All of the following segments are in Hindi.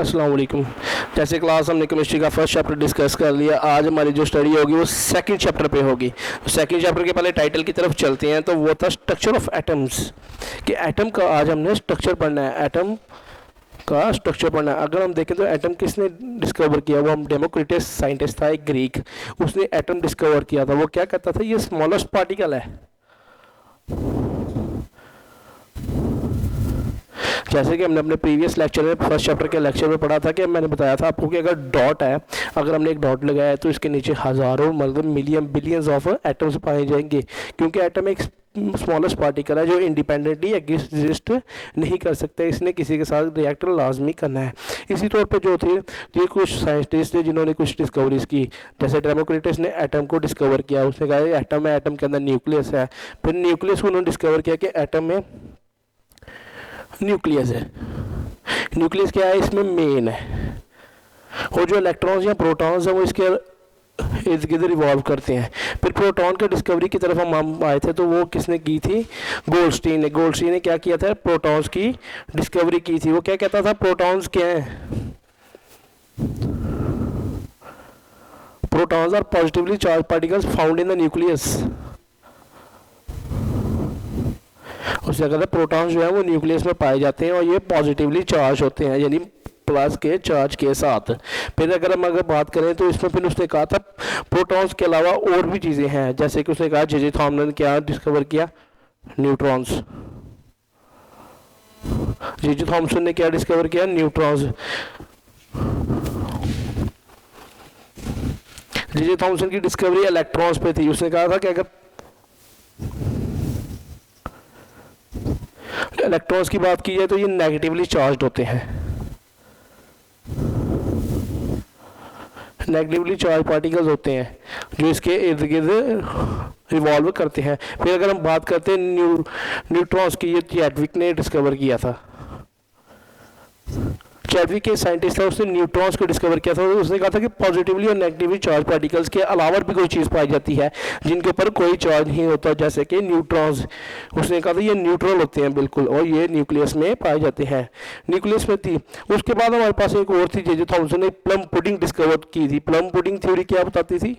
अस्सलाम वालेकुम। जैसे क्लास हमने केमिस्ट्री का फर्स्ट चैप्टर डिस्कस कर लिया, आज हमारी जो स्टडी होगी वो सेकंड चैप्टर पे होगी। सेकंड चैप्टर के पहले टाइटल की तरफ चलते हैं, तो वो था स्ट्रक्चर ऑफ एटम्स, कि एटम का आज हमने स्ट्रक्चर पढ़ना है, एटम का स्ट्रक्चर पढ़ना है। अगर हम देखें तो एटम किसने डिस्कवर किया, वो हम डेमोक्रिटस साइंटिस्ट था एक ग्रीक, उसने एटम डिस्कवर किया था। वो क्या कहता था, ये स्मॉलेस्ट पार्टिकल है। जैसे कि हमने अपने प्रीवियस लेक्चर में फर्स्ट चैप्टर के लेक्चर में पढ़ा था कि मैंने बताया था आपको कि अगर डॉट है, अगर हमने एक डॉट लगाया है तो इसके नीचे हज़ारों मतलब मिलियन बिलियंस ऑफ एटम्स पाए जाएंगे, क्योंकि एटम एक स्मॉलेस्ट पार्टिकल है जो इंडिपेंडेंटली एग्जिस्ट नहीं कर सकता, इसने किसी के साथ रिएक्ट लाजमी करना है। इसी तौर पे जो थे ये कुछ साइंटिस्ट थे जिन्होंने कुछ डिस्कवरीज की, जैसे डेमोक्रिटस ने एटम को डिस्कवर किया। उसने कहा एटम है, एटम के अंदर न्यूक्लियस है। फिर न्यूक्लियस को उन्होंने डिस्कवर किया कि एटम में न्यूक्लियस है। न्यूक्लियस क्या है, इसमें मेन है, और जो इलेक्ट्रॉन्स या प्रोटॉन्स हैं वो इसके इर्द गिर्द रिवॉल्व करते हैं। फिर प्रोटॉन के डिस्कवरी की तरफ हम आए थे, तो वो किसने की थी, गोल्डस्टीन ने। गोल्डस्टीन ने क्या किया था, प्रोटॉन्स की डिस्कवरी की थी। वो क्या कहता था, प्रोटॉन्स क्या हैं, protons are positively charge particles found in the nucleus. उससे कहता है प्रोटॉन्स जो है वो न्यूक्लियस में पाए जाते हैं और ये पॉजिटिवली चार्ज होते हैं, यानी प्लस के चार्ज के साथ। फिर अगर हम बात करें तो इसमें फिर उसने कहा था प्रोटॉन्स के अलावा और भी चीज़ें हैं, जैसे कि उसने कहा जे थॉमसन ने क्या डिस्कवर किया, न्यूट्रॉन्स। जे थॉमसन ने क्या डिस्कवर किया, न्यूट्रॉन्स। जे थॉमसन की डिस्कवरी इलेक्ट्रॉन्स पे थी। उसने कहा था कि अगर इलेक्ट्रॉन्स की बात की जाए तो ये नेगेटिवली चार्ज होते हैं, नेगेटिवली चार्ज पार्टिकल्स होते हैं जो इसके इर्द गिर्द रिवॉल्व करते हैं। फिर अगर हम बात करते हैं न्यूट्रॉन्स की, ये चैडविक ने डिस्कवर किया था। चैडविक के साइंटिस्ट था, उसने न्यूट्रॉन्स को डिस्कवर किया था। उसने कहा था कि पॉजिटिवली और नेगेटिवली चार्ज पार्टिकल्स के अलावा भी कोई चीज़ पाई जाती है जिनके ऊपर कोई चार्ज नहीं होता, जैसे कि न्यूट्रॉन्स। उसने कहा था ये न्यूट्रल होते हैं बिल्कुल, और ये न्यूक्लियस में पाए जाते हैं, न्यूक्लियस में थी। उसके बाद हमारे पास एक और थी, जे थॉमसन ने प्लम पुडिंग डिस्कवर की थी। प्लम पुडिंग थ्योरी क्या बताती थी,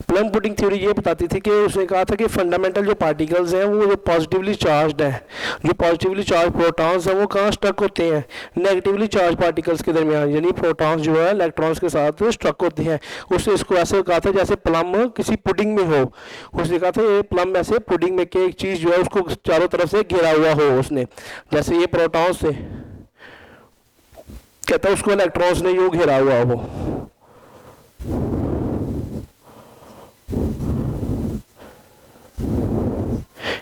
प्लम पुडिंग थ्योरी ये बताती थी कि उसने कहा था कि फंडामेंटल जो पार्टिकल्स हैं वो जो पॉजिटिवली चार्ज्ड है, जो पॉजिटिवली चार्ज प्रोटॉन्स हैं वो कहाँ स्ट्रक होते हैं, नेगेटिवली चार्ज पार्टिकल्स के दरमियान, यानी प्रोटॉन्स जो है इलेक्ट्रॉन्स के साथ स्ट्रक होते हैं। उसने इसको ऐसे कहा था जैसे प्लम किसी पुडिंग में हो। उसने कहा था ये प्लम ऐसे पुडिंग में कि एक चीज़ जो है उसको चारों तरफ से घिरा हुआ हो उसने, जैसे ये प्रोटॉन्स से, कहता है उसको इलेक्ट्रॉन्स ने यूँ घिरा हुआ हो।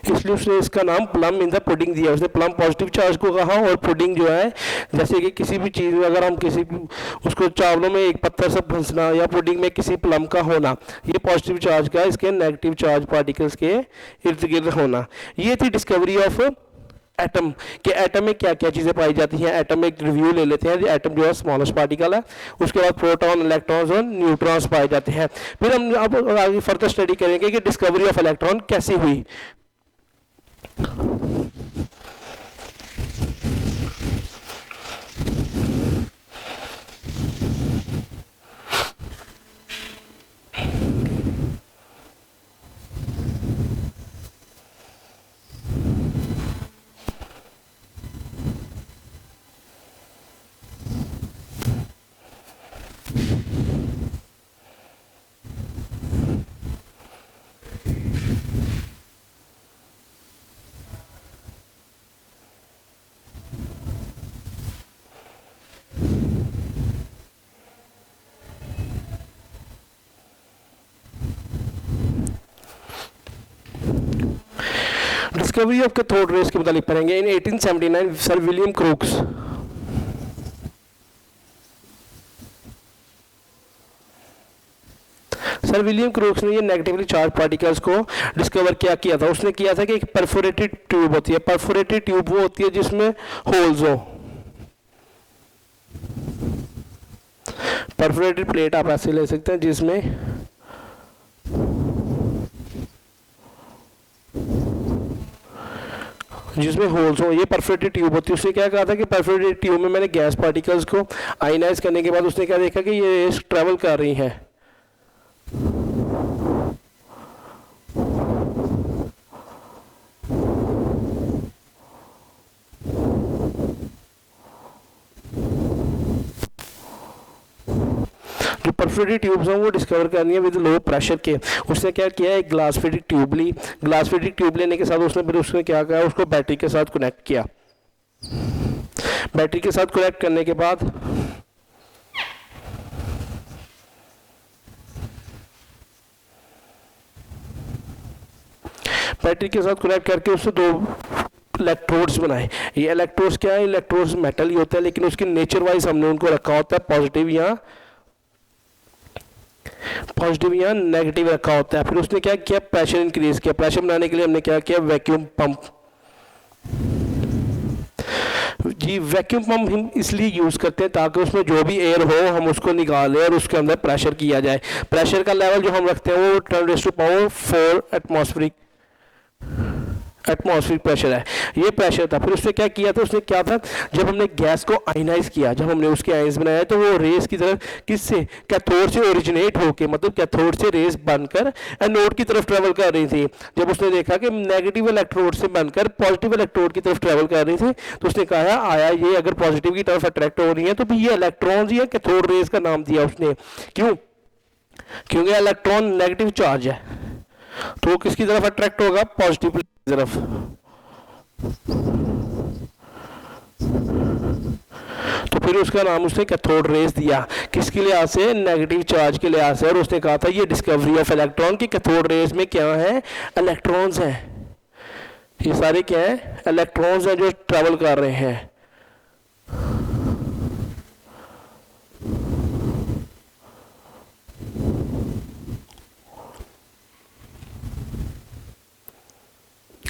इसलिए उसने इसका नाम प्लम इन द पुडिंग दिया। उसने प्लम पॉजिटिव चार्ज को कहा, और पुडिंग जो है जैसे कि किसी भी चीज़ में अगर हम किसी उसको चावलों में एक पत्थर से फंसना या पुडिंग में किसी प्लम का होना, ये पॉजिटिव चार्ज का, इसके नेगेटिव चार्ज पार्टिकल्स के इर्द गिर्द होना। ये थी डिस्कवरी ऑफ एटम, कि एटम में क्या क्या चीज़ें पाई जाती हैं। एटम में एक रिव्यू ले लेते हैं। एटम जो है स्मॉलेस्ट पार्टिकल है, उसके बाद प्रोटॉन, इलेक्ट्रॉन्स और न्यूट्रॉन्स पाए जाते हैं। फिर हम अब आगे फर्दर स्टडी करेंगे कि डिस्कवरी ऑफ इलेक्ट्रॉन कैसे हुई। डिस्कवरी ऑफ कैथोड रेस के मुताबिक पढ़ेंगे। इन 1879 sir William crooks, sir William crooks ने ये नेगेटिवली चार्ज पार्टिकल्स को डिस्कवर क्या किया था। उसने किया था कि एक परफोरेटेड ट्यूब होती है। परफोरेटेड ट्यूब वो होती है जिसमें होल्स हो, परफोरेटेड प्लेट आप ऐसे ले सकते हैं जिसमें जिसमें होल्स हो, ये परफोरेटेड ट्यूब होती है। उसने क्या कहा था कि परफोरेटेड ट्यूब में मैंने गैस पार्टिकल्स को आयनाइज करने के बाद उसने क्या देखा कि ये रेस ट्रेवल कर रही हैं। जो परफोरेटेड ट्यूब्स हैं वो डिस्कवर करनी है विद लो प्रेशर के। उसने क्या किया, एक ग्लास फिटेड ट्यूब ली। ग्लास फिटेड ट्यूब लेने के साथ उसने फिर उसने क्या किया, उसको बैटरी के साथ कनेक्ट किया। बैटरी के साथ कनेक्ट करने के बाद बैटरी के साथ कनेक्ट करके उससे दो इलेक्ट्रोड्स बनाए। ये इलेक्ट्रोड्स क्या है, इलेक्ट्रोड्स मेटल ही होता है, लेकिन उसकी नेचर वाइज हमने उनको रखा होता है पॉजिटिव या नेगेटिव रखा होता है। फिर उसने क्या किया, प्रेशर इंक्रीज किया। प्रेशर बनाने के लिए हमने क्या किया, वैक्यूम पंप। जी वैक्यूम पंप हम इसलिए यूज करते हैं ताकि उसमें जो भी एयर हो हम उसको निकालें और उसके अंदर प्रेशर किया जाए। प्रेशर का लेवल जो हम रखते हैं वो 10⁻⁴ एटमॉस्फेरिक प्रेशर है, ये प्रेशर था। फिर उसने क्या किया था, उसने क्या था, जब हमने गैस को आयनाइज किया, जब हमने उसके आयंस बनाया तो वो रेस की तरफ किससे, कैथोड से ओरिजिनेट होके, मतलब कैथोड से रेस बनकर एनोड की तरफ ट्रेवल कर रही थी। जब उसने देखा कि नेगेटिव इलेक्ट्रोड से बनकर पॉजिटिव इलेक्ट्रोड की तरफ ट्रेवल कर रही थी तो उसने कहा आया ये अगर पॉजिटिव की तरफ अट्रैक्ट हो रही है तो भी ये इलेक्ट्रॉन्स ही है, कैथोड रेस का नाम दिया उसने। क्यों, क्योंकि इलेक्ट्रॉन नेगेटिव चार्ज है तो वो किसकी तरफ अट्रैक्ट होगा, पॉजिटिव की तरफ। तो फिर उसका नाम उसने कैथोड रेस दिया, किसके लिहाज से, नेगेटिव चार्ज के लिहाज से। और उसने कहा था ये डिस्कवरी ऑफ इलेक्ट्रॉन की कैथोड रेस में क्या है, इलेक्ट्रॉन्स हैं। ये सारे क्या है, इलेक्ट्रॉन्स हैं जो ट्रेवल कर रहे हैं।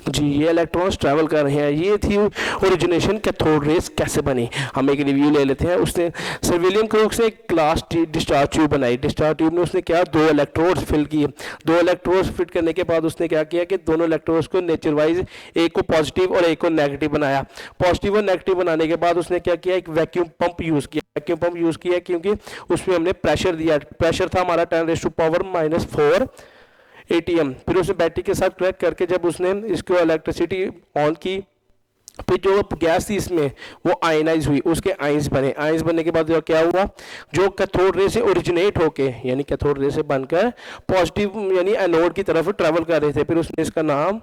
जी ये इलेक्ट्रॉन्स ट्रैवल कर रहे हैं। ये थी ओरिजिनेशन, कैथोड रेस कैसे बनी। हम एक रिव्यू ले लेते हैं। उसने सर विलियम क्रूक्स ने एक ग्लास डिस्चार्ज ट्यूब बनाई। डिस्चार्ज ट्यूब में उसने क्या, दो इलेक्ट्रोड्स फिल किए। दो इलेक्ट्रोड्स फिट करने के बाद उसने क्या किया कि दोनों इलेक्ट्रोड्स को नेचर वाइज, एक को पॉजिटिव और एक को नेगेटिव बनाया। पॉजिटिव और नेगेटिव बनाने के बाद उसने क्या किया, एक वैक्यूम पंप यूज़ किया। वैक्यूम पंप यूज़ किया क्योंकि उसमें हमने प्रेशर दिया। प्रेशर था हमारा 10⁻⁴ ATM। फिर उसने बैटरी के साथ कनेक्ट करके जब उसने इसको इलेक्ट्रिसिटी ऑन की, फिर जो गैस थी इसमें वो आयनाइज हुई, उसके आयंस बने। आयंस बनने के बाद क्या हुआ, जो कैथोड रे से ओरिजिनेट होके यानी कैथोड रे से बनकर पॉजिटिव यानी एनोड की तरफ ट्रैवल कर रहे थे। फिर उसने इसका नाम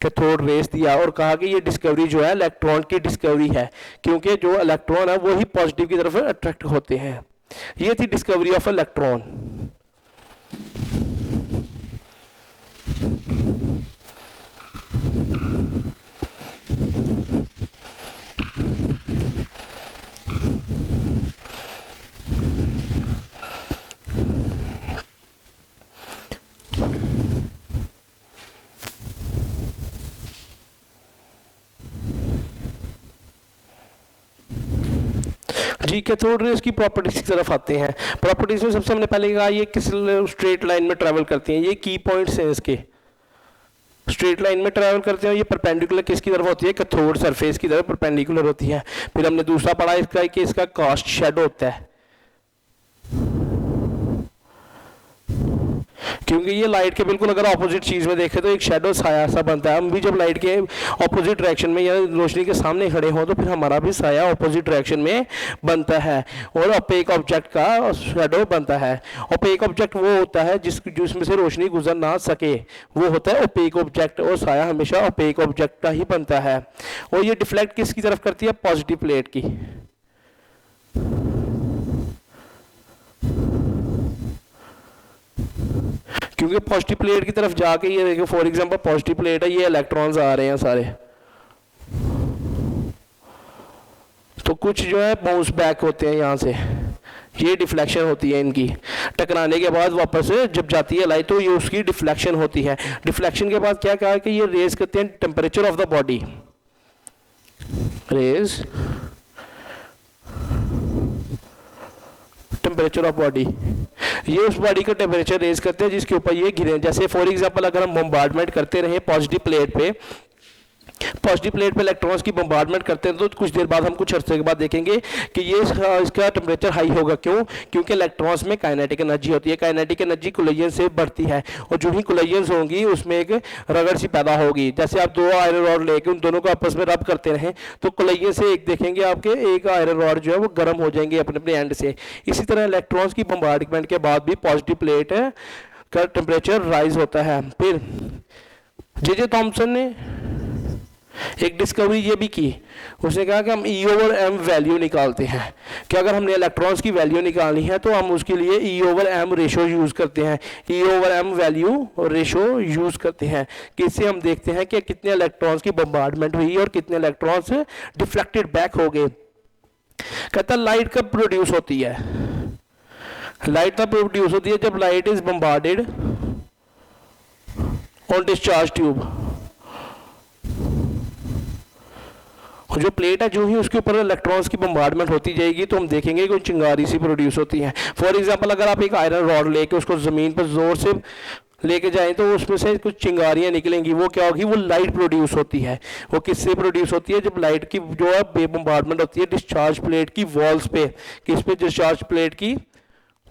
कैथोड रेस दिया और कहा कि ये डिस्कवरी जो है इलेक्ट्रॉन की डिस्कवरी है, क्योंकि जो इलेक्ट्रॉन है वो ही पॉजिटिव की तरफ अट्रैक्ट होते हैं। ये थी डिस्कवरी ऑफ इलेक्ट्रॉन। जी कैथोड रेस की प्रॉपर्टीज की तरफ आते हैं। प्रॉपर्टीज में सबसे हमने पहले कहा ये किस स्ट्रेट लाइन में ट्रैवल करती हैं। ये की पॉइंट्स हैं इसके, स्ट्रेट लाइन में ट्रैवल करते हैं। ये परपेंडिकुलर किसकी तरफ होती है, कैथोड सरफेस की तरफ परपेंडिकुलर होती है। फिर हमने दूसरा पढ़ा इसका कि इसका कास्ट शेडो होता है, क्योंकि ये लाइट के बिल्कुल अगर ऑपोजिट चीज में देखें तो एक शेडो साया सा बनता है। हम भी जब लाइट के ऑपोजिट डायरेक्शन में या रोशनी के सामने खड़े हों तो फिर हमारा भी साया ऑपोजिट डायरेक्शन में बनता है और ओपेक ऑब्जेक्ट का शेडो बनता है। ओपेक ऑब्जेक्ट वो होता है जिसमें से रोशनी गुजर ना सके, वो होता है ओपेक ऑब्जेक्ट, और साया हमेशा ओपेक ऑब्जेक्ट का ही बनता है। और ये डिफ्लेक्ट किसकी तरफ करती है, पॉजिटिव प्लेट की। क्योंकि पॉजिटिव प्लेट की तरफ जाके ये देखो, फॉर एग्जांपल पॉजिटिव प्लेट है, ये इलेक्ट्रॉन्स आ रहे हैं सारे, तो कुछ जो है बाउंस बैक होते हैं यहाँ से, ये डिफ्लेक्शन होती है इनकी। टकराने के बाद वापस जब जाती है लाइट तो ये उसकी डिफ्लेक्शन होती है। डिफ्लेक्शन के बाद क्या कहा कि ये रेज करते हैं temperature of the body, raise temperature of body. ये उस बॉडी का टेम्परेचर रेज करते हैं जिसके ऊपर ये गिरे। जैसे फॉर एग्जांपल अगर हम बॉम्बार्डमेंट करते रहे पॉजिटिव प्लेट पे पॉजिटिव प्लेट पे इलेक्ट्रॉन्स की बम्बार्डमेंट करते हैं तो कुछ देर बाद हम कुछ अर्से के बाद देखेंगे कि ये इसका टेम्परेचर हाई होगा। क्यों? क्योंकि इलेक्ट्रॉन्स में काइनेटिक एनर्जी होती है। काइनेटिक एनर्जी कोलिजन से बढ़ती है और जो ही कोलिजन्स होंगी उसमें एक रगड़ सी पैदा होगी। जैसे आप दो आयरन रॉड लेके उन दोनों को आपस में रब करते रहें तो कोलिजन से एक देखेंगे आपके एक आयरन रॉड जो है वो गर्म हो जाएंगे अपने अपने एंड से। इसी तरह इलेक्ट्रॉन्स की बम्बार्डमेंट के बाद भी पॉजिटिव प्लेट का टेम्परेचर राइज होता है। फिर जे थॉम्सन ने एक डिस्कवरी ये भी की, उसने कहा कि हम E ओवर M वैल्यू निकालते हैं कि अगर हमने इलेक्ट्रॉन्स की वैल्यू निकालनी है तो हम उसके लिए E over M ratio use करते हैं। E over M value ratio use करते हैं कि इससे हम देखते हैं कि कितने इलेक्ट्रॉन्स की बम्बार्डमेंट हुई और कितने इलेक्ट्रॉन्स डिफ्लेक्टेड बैक हो गए। कहता लाइट कब प्रोड्यूस होती है? लाइट तब प्रोड्यूस होती है जब light is bombarded on discharge tube. और जो प्लेट है जो ही उसके ऊपर इलेक्ट्रॉन्स की बम्बार्डमेंट होती जाएगी तो हम देखेंगे कि चिंगारी सी प्रोड्यूस होती है। फॉर एग्जांपल अगर आप एक आयरन रॉड लेके उसको ज़मीन पर ज़ोर से लेके जाएं तो उसमें से कुछ चिंगारियां निकलेंगी। वो क्या होगी? वो लाइट प्रोड्यूस होती है। वो किससे प्रोड्यूस होती है? जब लाइट की जो है बम्बार्डमेंट होती है डिस्चार्ज प्लेट की वॉल्स पे। किस पे? डिस्चार्ज प्लेट की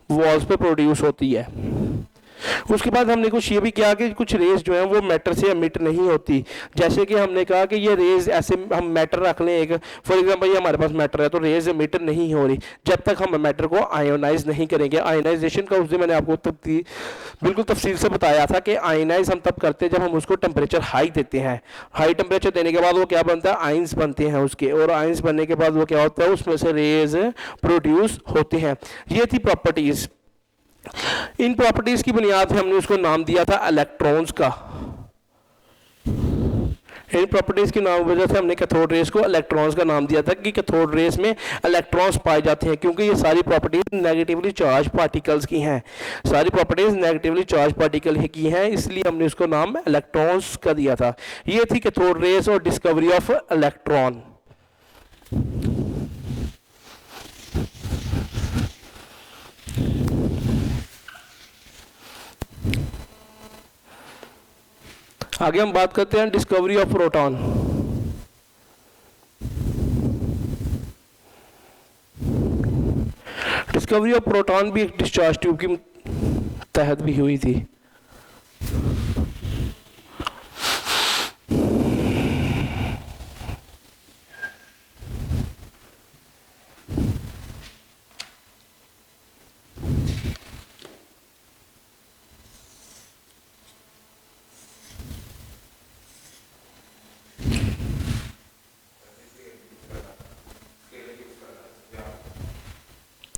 वॉल्स पे प्रोड्यूस होती है। उसके बाद हमने कुछ ये भी किया कि कुछ रेज जो है वो मैटर से एमिट नहीं होती। जैसे कि हमने कहा कि ये रेज ऐसे हम मैटर रख लें एक, फॉर एग्जांपल ये हमारे पास मैटर है तो रेज एमिट नहीं हो रही जब तक हम मैटर को आयोनाइज नहीं करेंगे। आयोनाइजेशन का उस दिन मैंने आपको बिल्कुल तफसील से बताया था कि आयोनाइज हम तब करते हैं जब हम उसको टेम्परेचर हाई देते हैं। हाई टेम्परेचर देने के बाद वो क्या बनता है? आइंस बनते हैं उसके, और आइंस बनने के बाद वो क्या होता है? उसमें से रेज प्रोड्यूस होते हैं। ये थी प्रॉपर्टीज। इन प्रॉपर्टीज की बुनियाद पे हमने उसको नाम दिया था इलेक्ट्रॉन्स का। इन प्रॉपर्टीज की नाम वजह से हमने कैथोड रेस को इलेक्ट्रॉन्स का नाम दिया था कि कैथोड रेस में इलेक्ट्रॉन्स पाए जाते हैं क्योंकि ये सारी प्रॉपर्टीज नेगेटिवली चार्ज पार्टिकल्स की हैं। सारी प्रॉपर्टीज नेगेटिवली चार्ज पार्टिकल की हैं, इसलिए हमने उसको नाम इलेक्ट्रॉन्स का दिया था। ये थी कैथोड रेस और डिस्कवरी ऑफ इलेक्ट्रॉन। आगे हम बात करते हैं discovery of proton. Discovery of proton भी एक डिस्चार्ज ट्यूब की तहत भी हुई थी।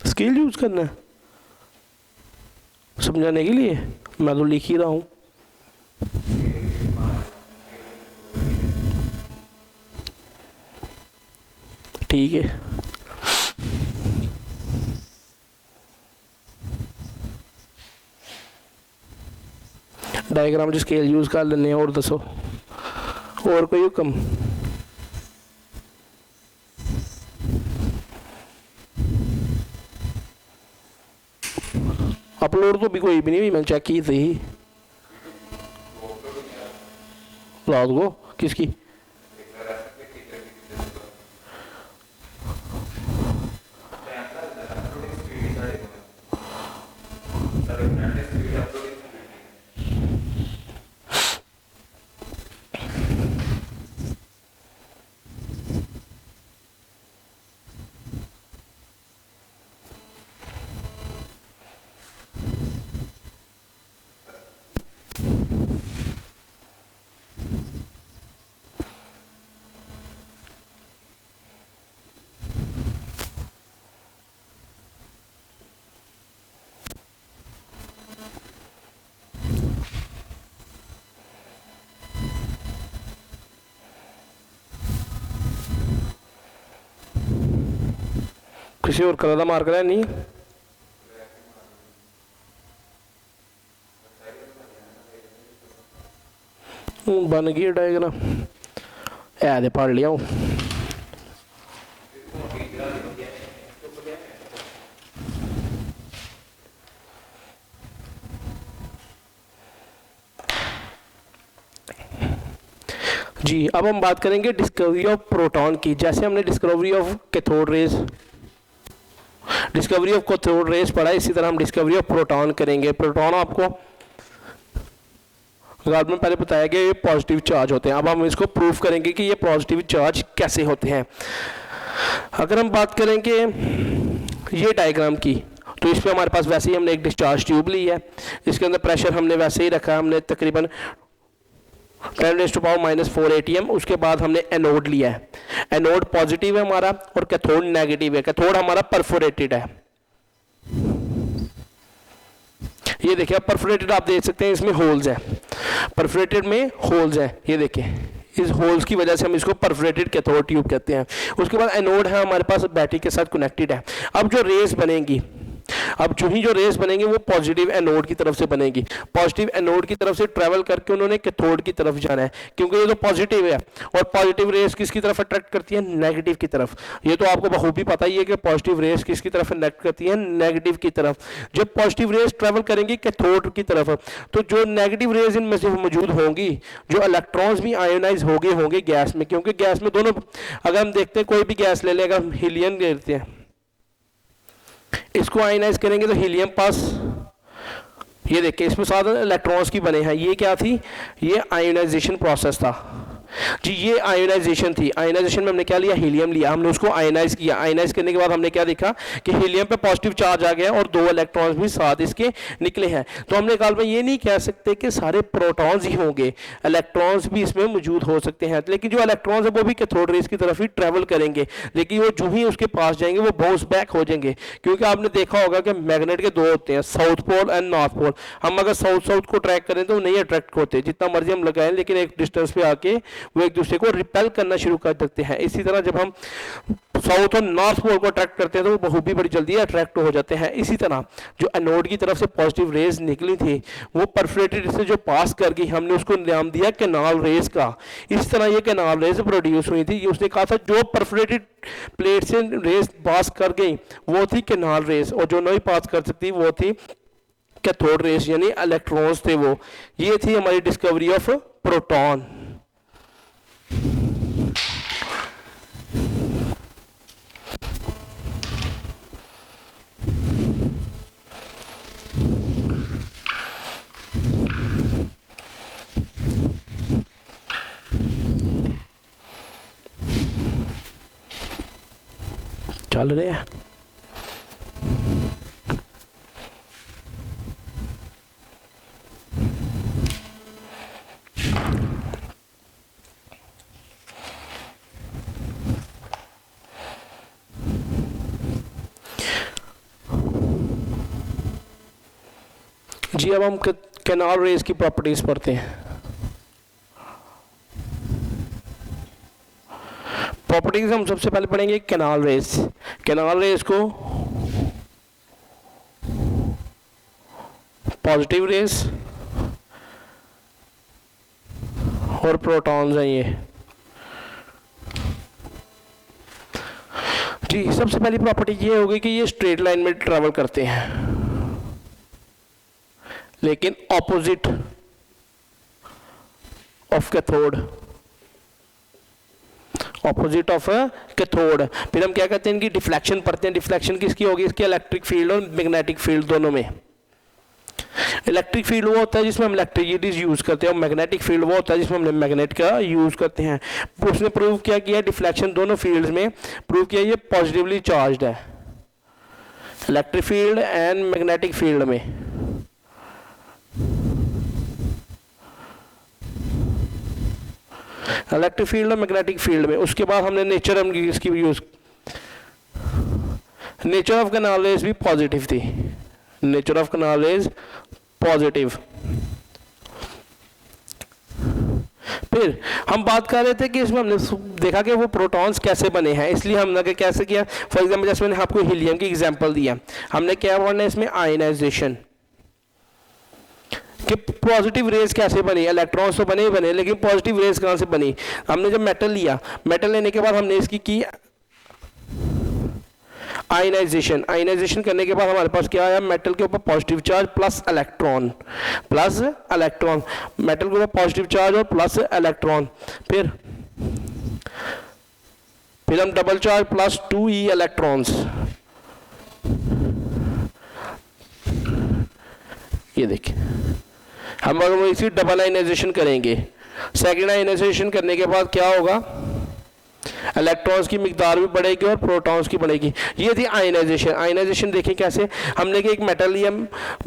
स्केल यूज करना है समझाने के लिए, मैं तो लिख ही रहा हूं। ठीक है, डायग्राम जो स्केल यूज कर लेने और दसो और कोई हुक्म? अपलोड तो भी कोई भी नहीं, मैंने चेक की थी रात को। किसकी? किसी और कलर का मार्कर है नहीं? बन गई डायग्राम है तो पढ़ लिया। जी अब हम बात करेंगे डिस्कवरी ऑफ प्रोटॉन की। जैसे हमने डिस्कवरी ऑफ कैथोड रेज पढ़ा, इसी तरह हम डिस्कवरी ऑफ प्रोटॉन करेंगे। प्रोटॉन आपको बाद में पहले बताया गया ये पॉजिटिव चार्ज होते हैं। अब हम इसको प्रूफ करेंगे कि ये पॉजिटिव चार्ज कैसे होते हैं। अगर हम बात करेंगे ये डायग्राम की, तो इसमें हमारे पास वैसे ही हमने एक डिस्चार्ज ट्यूब ली है, इसके अंदर प्रेशर हमने वैसे ही रखा है, हमने तकरीबन 10⁻⁻4 atm। उसके बाद हमने एनोड लिया है, एनोड पॉजिटिव है हमारा और कैथोड नेगेटिव है। कैथोड हमारा परफोरेटेड है, ये देखिए परफोरेटेड आप देख सकते हैं, इसमें होल्स है, परफोरेटेड में होल्स है, ये देखिए इस होल्स की वजह से हम इसको परफोरेटेड कैथोड ट्यूब कहते हैं। उसके बाद एनोड है हमारे पास, बैटरी के साथ कनेक्टेड है। अब जो रेस बनेंगी, अब जो रेस बनेंगी वो पॉजिटिव एनोड की तरफ से बनेगी, पॉजिटिव एनोड की तरफ से ट्रेवल करके उन्होंने कैथोड की तरफ जाना है, क्योंकि ये तो पॉजिटिव है और पॉजिटिव रेस किसकी तरफ अट्रैक्ट करती है, नेगेटिव की तरफ। ये तो आपको बखूबी पता ही है कि पॉजिटिव रेस किसकी तरफ अट्रैक्ट करती है, नेगेटिव की तरफ। जब पॉजिटिव रेस ट्रेवल करेंगी कैथोड की तरफ, तो जो नेगेटिव रेस इनमें से मौजूद होंगी, जो इलेक्ट्रॉन्स भी आयोनाइज होंगे गैस में, क्योंकि गैस में दोनों, अगर हम देखते हैं कोई भी गैस ले लें, अगर हम हीलियम लेते हैं, इसको आयनाइज करेंगे तो हीलियम पास, ये देखिए इसमें 7 इलेक्ट्रॉन्स की बने हैं। ये क्या थी, ये आयोनाइजेशन प्रोसेस था जी, ये आयोनाइजेशन थी। आयोनाइजेशन में हमने क्या लिया, हीलियम लिया, हमने उसको आयोनाइज किया। आयोनाइज करने के बाद हमने क्या देखा कि हीलियम पे पॉजिटिव चार्ज आ गया और 2 इलेक्ट्रॉन्स भी साथ इसके निकले हैं। तो हमने कहा ये नहीं कह सकते कि सारे प्रोटॉन्स ही होंगे, इलेक्ट्रॉन्स भी इसमें मौजूद हो सकते हैं, लेकिन जो इलेक्ट्रॉन्स है वो भी कैथोड रेस की तरफ ही ट्रेवल करेंगे, लेकिन वो जो ही उसके पास जाएंगे वो बाउंस बैक हो जाएंगे। क्योंकि आपने देखा होगा कि मैग्नेट के 2 होते हैं, south pole and north pole. हम अगर साउथ को ट्रैक करें तो नहीं अट्रैक्ट होते, जितना मर्जी हम लगाएं, लेकिन एक डिस्टेंस पे आके वो एक दूसरे को रिपेल करना शुरू कर देते हैं। इसी तरह जब हम साउथ और नॉर्थ पोल को अट्रैक्ट करते हैं तो वो बहुत बड़ी जल्दी अट्रैक्ट हो जाते हैं। इसी तरह जो एनोड की तरफ से पॉजिटिव रेज निकली थी वो परफोरेटेड से जो पास कर गई, हमने उसको नाम दिया कैनाल रेज का। इस तरह ये कैनाल रेज प्रोड्यूस हुई थी। उसने कहा था जो परफोरेटेड प्लेट से रेज पास कर गई वो थी कैनाल रेज, और जो नहीं पास कर सकती वो थी कैथोड रेज, यानी इलेक्ट्रॉन्स थे वो। ये थी हमारी डिस्कवरी ऑफ प्रोटॉन। चल रहे हैं जी। अब हम कैनाल रेज की प्रॉपर्टीज पढ़ते हैं। प्रॉपर्टीज हम सबसे पहले पढ़ेंगे कैनाल रेज। कैनाल रेज को पॉजिटिव रेज और प्रोटॉन्स हैं ये जी। सबसे पहली प्रॉपर्टी ये होगी कि ये स्ट्रेट लाइन में ट्रैवल करते हैं, लेकिन opposite of cathode, opposite of cathode. फिर हम क्या कहते हैं, इनकी डिफ्लेक्शन पढ़ते हैं। डिफ्लेक्शन किसकी होगी, इसकी इलेक्ट्रिक फील्ड और मैग्नेटिक फील्ड दोनों में। इलेक्ट्रिक फील्ड वो होता है जिसमें हम इलेक्ट्रिसिटीज यूज करते हैं, और मैग्नेटिक फील्ड वो होता है जिसमें हमने मैग्नेट का यूज करते हैं। उसने प्रूव क्या किया, डिफ्लेक्शन दोनों फील्ड्स में प्रूव किया ये पॉजिटिवली चार्ज्ड है, electric field and magnetic field में। इलेक्ट्रिक फील्ड और मैग्नेटिक फील्ड में। उसके बाद हमने नेचर इसकी use, nature of canal raise भी पॉजिटिव थी, nature of canal raise positive. फिर हम बात कर रहे थे कि इसमें हमने देखा कि वो प्रोटॉन्स कैसे बने हैं, इसलिए हमने कैसे किया। फॉर एग्जांपल जैसे मैंने आपको हीलियम की एग्जांपल दिया, हमने क्या पढ़ना है इसमें, आयनाइजेशन कि पॉजिटिव रेज कैसे बनी। इलेक्ट्रॉन्स तो बने ही बने, लेकिन पॉजिटिव रेज कहाँ से बनी। हमने जब मेटल लिया, मेटल लेने के बाद हमने इसकी की आयनाइजेशन, आयनाइजेशन करने के बाद हमारे पास क्या आया, मेटल के ऊपर positive charge plus electron, plus electron, metal के ऊपर पॉजिटिव चार्ज और प्लस इलेक्ट्रॉन, फिर हम double charge plus 2e electrons, ये देखिए हम अगर इसी डबल आयनाइजेशन करेंगे, सेकेंड आयनाइजेशन करने के बाद क्या होगा, इलेक्ट्रॉन्स की मिकदार भी बढ़ेगी और प्रोटॉन्स की बढ़ेगी। ये थी आयनाइजेशन। आयनाइजेशन देखें कैसे, हमने कि एक मेटल या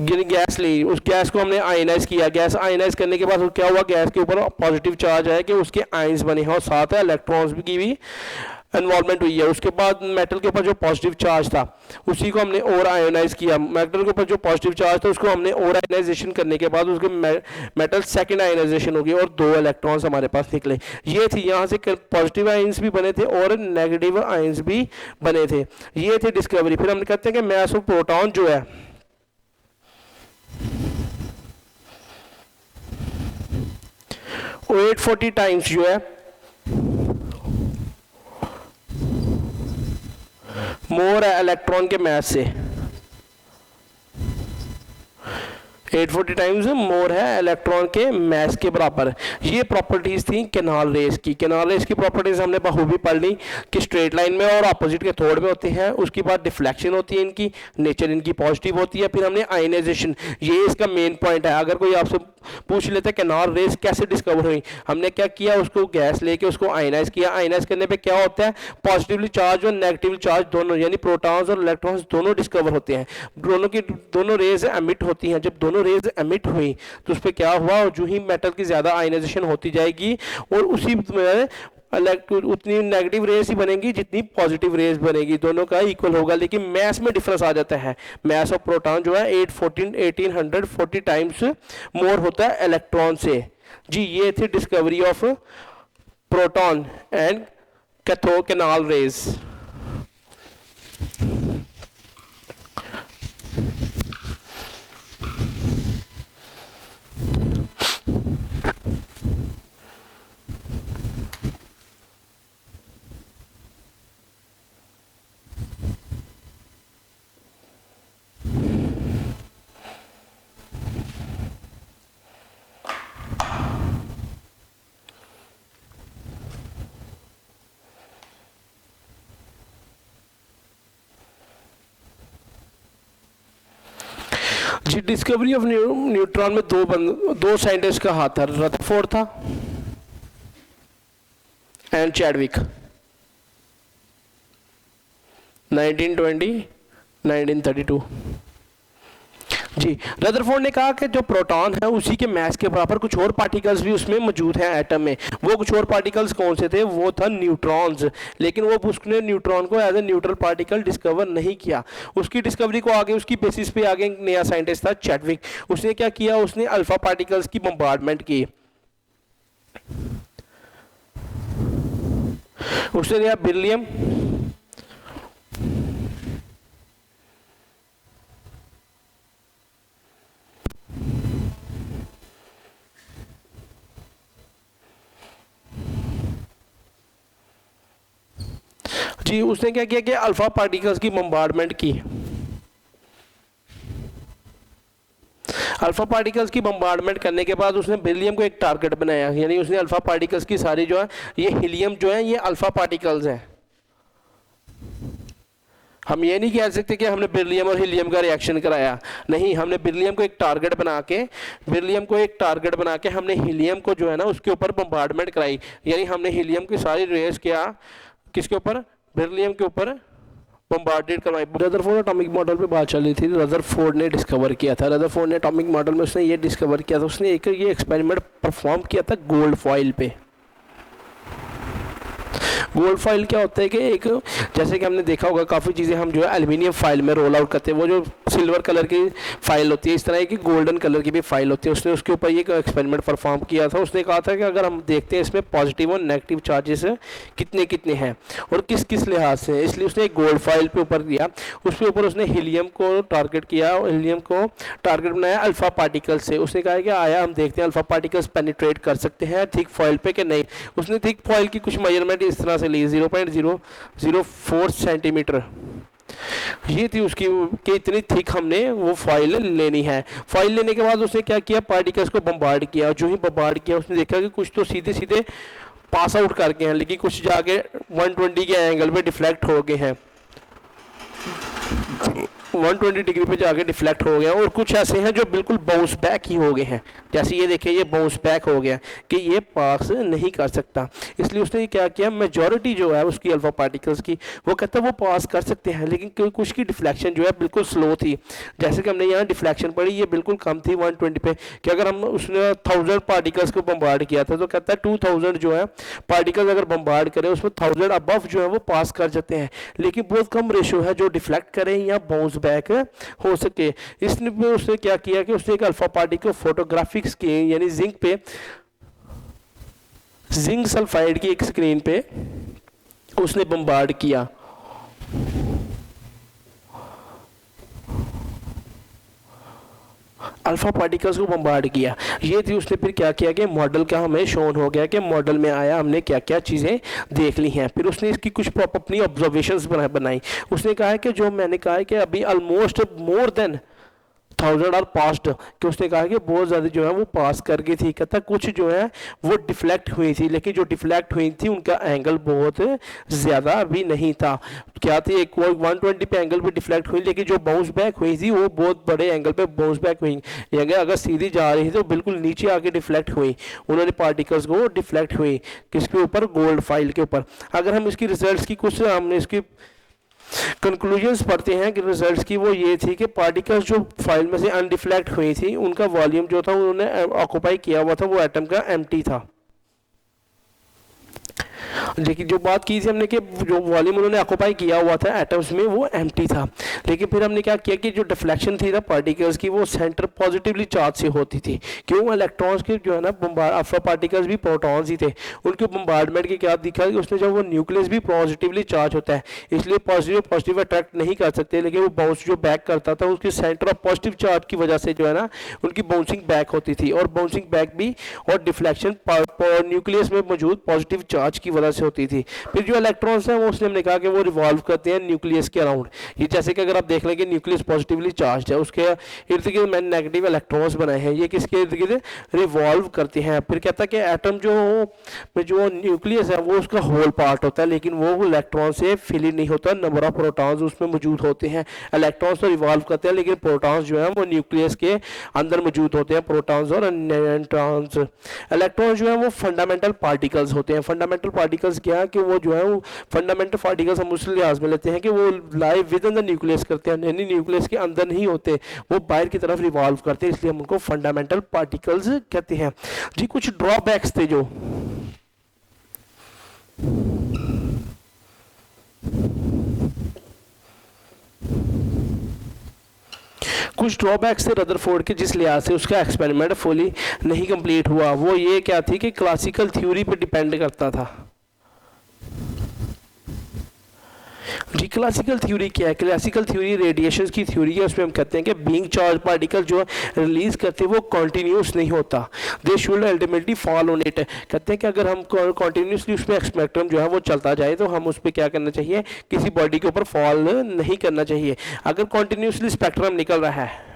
गैस ली, उस गैस को हमने आयनाइज किया, गैस आयनाइज करने के बाद क्या हुआ, गैस के ऊपर पॉजिटिव चार्ज है कि उसके आयंस बने हैं और साथ है इलेक्ट्रॉन्स की भी इन्वॉल्वमेंट हुई है। उसके बाद मेटल के ऊपर जो पॉजिटिव चार्ज था उसी को हमने और आयोनाइज किया, मेटल के ऊपर जो पॉजिटिव चार्ज था उसको हमने और आयोनाइजेशन करने के बाद उसके मेटल सेकंड आयोनाइजेशन हो गई और 2 इलेक्ट्रॉन्स हमारे पास निकले। ये थी, यहाँ से पॉजिटिव आयंस भी बने थे और नेगेटिव आयंस भी बने थे। ये थी डिस्कवरी। फिर हम कहते हैं कि मास ऑफ प्रोटॉन जो है वो 840 टाइम्स जो है मोर है इलेक्ट्रॉन के मास से, 840 टाइम्स मोर है इलेक्ट्रॉन के मास के बराबर। ये प्रॉपर्टीज थी कैनाल रेस की। कैनाल रेस की प्रॉपर्टीज हमने बखूबी पढ़ ली कि स्ट्रेट लाइन में और अपोजिट के थोड़ में होते हैं। उसके बाद डिफ्लेक्शन होती है, इनकी नेचर इनकी पॉजिटिव होती है। फिर हमने आयनाइजेशन, ये इसका मेन पॉइंट है। अगर कोई आपसे पूछ लेते हैं कैनाल रेस कैसे डिस्कवर हुई, हमने क्या किया, उसको गैस लेके उसको आयनाइज किया। आयनाइज करने पे क्या होता है, पॉजिटिवली चार्ज और नेगेटिवली चार्ज दोनों यानी प्रोटॉन्स और इलेक्ट्रॉन्स दोनों डिस्कवर होते हैं। दोनों रेज एमिट होती हैं। जब दोनों रेज एमिट हुई तो उस पर क्या हुआ, जो ही मेटल की ज्यादा आयनाइजेशन होती जाएगी और उसी उतनी नेगेटिव रेज ही बनेगी जितनी पॉजिटिव रेज बनेगी, दोनों का इक्वल होगा। लेकिन मैस में डिफरेंस आ जाता है। मैस ऑफ प्रोटॉन जो है 1840 टाइम्स मोर होता है इलेक्ट्रॉन से। जी ये थी discovery of proton and canal rays. जी डिस्कवरी ऑफ न्यूट्रॉन में दो साइंटिस्ट का हाथ था, रदरफोर्ड था एंड चैडविक। 1920 1932। जी रदरफोर्ड ने कहा कि जो प्रोटॉन है उसी के मास के बराबर कुछ और पार्टिकल्स भी उसमें मौजूद हैं एटम में। वो कुछ और पार्टिकल्स कौन से थे, वो था न्यूट्रॉन्स। लेकिन वो उसने न्यूट्रॉन को as a neutral particle discover नहीं किया। उसकी डिस्कवरी को आगे उसकी बेसिस पे आगे एक नया साइंटिस्ट था चैडविक। उसने क्या किया, उसने अल्फा पार्टिकल्स की बम्बार्डमेंट की। उसने लिया बेरिलियम, जी उसने क्या किया कि अल्फा पार्टिकल्स की बम्बार्डमेंट की। अल्फा पार्टिकल्स की बम्बार्डमेंट करने के बाद उसने बेरिलियम को एक टारगेट बनाया, यानी उसने अल्फा पार्टिकल्स की सारी जो है, ये हीलियम जो है ये अल्फा पार्टिकल्स हैं। हम ये नहीं कह सकते कि हमने बेरिलियम और हीलियम का रिएक्शन कराया, नहीं, हमने बेरिलियम को एक टारगेट बना के हमने हीलियम को जो है ना उसके ऊपर बम्बार्डमेंट कराई। यानी हमने हीलियम की सारी रेस किया किसके ऊपर, बेरिलियम के ऊपर बम्बार्डेड करवाई। रदरफोर्ड एटॉमिक मॉडल पे बात चल रही थी। रदरफोर्ड ने डिस्कवर किया था, रदरफोर्ड ने एटॉमिक मॉडल में उसने ये डिस्कवर किया था, उसने एक ये एक्सपेरिमेंट परफॉर्म किया था गोल्ड फॉइल पे। गोल्ड फॉइल क्या होता है कि एक, जैसे कि हमने देखा होगा काफ़ी चीज़ें हम जो है एल्युमिनियम फाइल में रोल आउट करते हैं, वो जो सिल्वर कलर की फाइल होती है, इस तरह की गोल्डन कलर की भी फाइल होती है। उसने उसके ऊपर ये एक्सपेरिमेंट परफॉर्म किया था। उसने कहा था कि अगर हम देखते हैं इसमें पॉजिटिव और नेगेटिव चार्जेस कितने कितने हैं और किस किस लिहाज से, इसलिए उसने एक गोल्ड फॉइल पे ऊपर दिया। उसके ऊपर उसने हीलियम को टारगेट किया और हीलियम को टारगेट बनाया अल्फा पार्टिकल्स से। उसने कहा कि आया हम देखते हैं अल्फा पार्टिकल्स पेनिट्रेट कर सकते हैं थिक फॉइल पे कि नहीं। उसने थिक फॉइल की कुछ मेजरमेंट इस तरह से ली, 0.004 सेंटीमीटर। ये थी उसकी कि इतनी थिक हमने वो फाइल लेनी है। फाइल लेने के बाद उसने क्या किया, पार्टिकल्स को बम्बार्ड किया। जो ही बम्बार्ड किया उसने देखा कि कुछ तो सीधे सीधे पास आउट कर गए हैं, लेकिन कुछ जाके 120 के एंगल पे डिफ्लेक्ट हो गए हैं, 120 डिग्री पे जाके डिफ्लेक्ट हो गया। और कुछ ऐसे हैं जो बिल्कुल बाउंस बैक ही हो गए हैं, जैसे ये देखिए ये बाउंस बैक हो गया कि ये पास नहीं कर सकता। इसलिए उसने क्या किया, मेजॉरिटी जो है उसकी अल्फा पार्टिकल्स की वो कहता है वो पास कर सकते हैं, लेकिन कुछ की डिफ्लेक्शन जो है बिल्कुल स्लो थी। जैसे कि हमने यहाँ डिफ्लेक्शन पढ़ी, ये बिल्कुल कम थी 120 पे, कि अगर हम उसने 1000 पार्टिकल्स को बम्बार्ड किया था तो कहता है 2000 जो है पार्टिकल्स अगर बम्बार्ड करें उसमें 1000 अबव जो है वो पास कर जाते हैं, लेकिन बहुत कम रेशो है जो डिफ्लेक्ट करें या बाउंस बैक हो सके। इसने उसने क्या किया कि उसने एक अल्फा पार्टिकल फोटोग्राफिक्स की, यानी जिंक पे, जिंक सल्फाइड की एक स्क्रीन पे उसने बम्बार्ड किया। अल्फा पार्टिकल्स को बम्बार्ड किया। ये थी उसने फिर क्या किया कि मॉडल का हमें शोन हो गया कि मॉडल में आया हमने क्या क्या चीज़ें देख ली हैं। फिर उसने इसकी कुछ अपनी ऑब्जर्वेशंस बनाई। उसने कहा है कि जो मैंने कहा है कि अभी almost more than 1000 are passed, कि उसने कहा कि बहुत ज़्यादा जो है वो पास कर गई थी। कहता कुछ जो है वो डिफ्लेक्ट हुई थी, लेकिन जो डिफ्लेक्ट हुई थी उनका एंगल बहुत ज़्यादा अभी नहीं था। क्या थी, एक 120 पे एंगल पे डिफ्लेक्ट हुई, लेकिन जो बाउंस बैक हुई थी वो बहुत बड़े एंगल पे बाउंस बैक हुई। अगर सीधी जा रही थी तो बिल्कुल नीचे आके डिफ्लेक्ट हुई, उन्होंने पार्टिकल्स को डिफ्लेक्ट हुई किसके ऊपर, गोल्ड फाइल के ऊपर। अगर हम इसकी रिजल्ट्स की कुछ हमने इसकी कंक्लूजन्स पढ़ते हैं कि रिजल्ट्स की, वो ये थी कि पार्टिकल्स जो फाइल में से अनडिफ्लेक्ट हुई थी उनका वॉल्यूम जो था उन्होंने ऑक्यूपाई किया हुआ था वो एटम का एम्प्टी था। लेकिन जो बात की थी हमने कि जो वॉल्यूम उन्होंने ऑक्यूपाई किया हुआ था एटम्स में वो एम्प्टी था, लेकिन फिर हमने क्या किया कि जो डिफ्लेक्शन थी ना पार्टिकल्स की वो सेंटर पॉजिटिवली चार्ज से होती थी। क्यों, इलेक्ट्रॉन्स के जो है ना अल्फा पार्टिकल्स भी प्रोटॉन्स ही थे, उनके बम्बार्डमेंट के क्या दिखा कि उसने जब वो न्यूक्लियस भी पॉजिटिवली चार्ज होता है इसलिए पॉजिटिव अट्रैक्ट नहीं कर सकते, लेकिन वो बाउंस जो बैक करता था उसके सेंटर ऑफ पॉजिटिव चार्ज की वजह से जो है ना उनकी बाउंसिंग बैक होती थी। और बाउंसिंग बैक भी और डिफ्लेक्शन न्यूक्लियस में मौजूद पॉजिटिव चार्ज की वजह से होती थी। फिर जो इलेक्ट्रॉन्स हैं वो उसने हमने कहा कि वो रिवॉल्व करते हैं न्यूक्लियस के अराउंड। ये जैसे कि अगर आप देख लें कि न्यूक्लियस पॉजिटिवली चार्ज है, उसके इर्द गिर्द मैंने नेगेटिव इलेक्ट्रॉन्स बनाए हैं, ये किसके इर्द गिर्द रिवॉल्व करते हैं। फिर कहता है कि एटम जो न्यूक्लियस है वो उसका होल पार्ट होता है, लेकिन वो इलेक्ट्रॉन से फिल नहीं होता, नंबर ऑफ प्रोटॉन्स उसमें मौजूद होते हैं। इलेक्ट्रॉन्स तो रिवॉल्व करते हैं लेकिन प्रोटॉन्स जो है वो न्यूक्लियस के अंदर मौजूद होते हैं, प्रोटॉन्स और न्यूट्रॉन्स। इलेक्ट्रॉन्स जो है वो फंडामेंटल पार्टिकल्स होते हैं। फंडामेंटल पार्टिकल्स क्या है कि वो जो है वो फंडामेंटल पार्टिकल्स हम उस लिहाज में लेते हैं कि वो live with in the nucleus करते हैं, यानी न्यूक्लियस के अंदर नहीं होते, वो बाहर की तरफ रिवॉल्व करते हैं, इसलिए हम उनको फंडामेंटल पार्टिकल्स कहते हैं। जी कुछ ड्रॉबैक्स थे जो कुछ ड्रॉबैक्स थे रदरफोर्ड के जिस लिहाज से उसका एक्सपेरिमेंट फुली नहीं कंप्लीट हुआ। वो ये क्या थी कि क्लासिकल थ्योरी पे डिपेंड करता था। जी क्लासिकल थ्योरी क्या है, क्लासिकल थ्योरी रेडिएशन की थ्योरी है। उसमें हम कहते हैं कि बीइंग चार्ज पार्टिकल जो रिलीज करते हैं वो कॉन्टीन्यूस नहीं होता, they should ultimately fall on it. कहते हैं कि अगर हम कॉन्टीन्यूसली उसमें स्पेक्ट्रम जो है वो चलता जाए तो हम उस पर क्या करना चाहिए, किसी बॉडी के ऊपर फॉल नहीं करना चाहिए। अगर कॉन्टीन्यूसली स्पेक्ट्रम निकल रहा है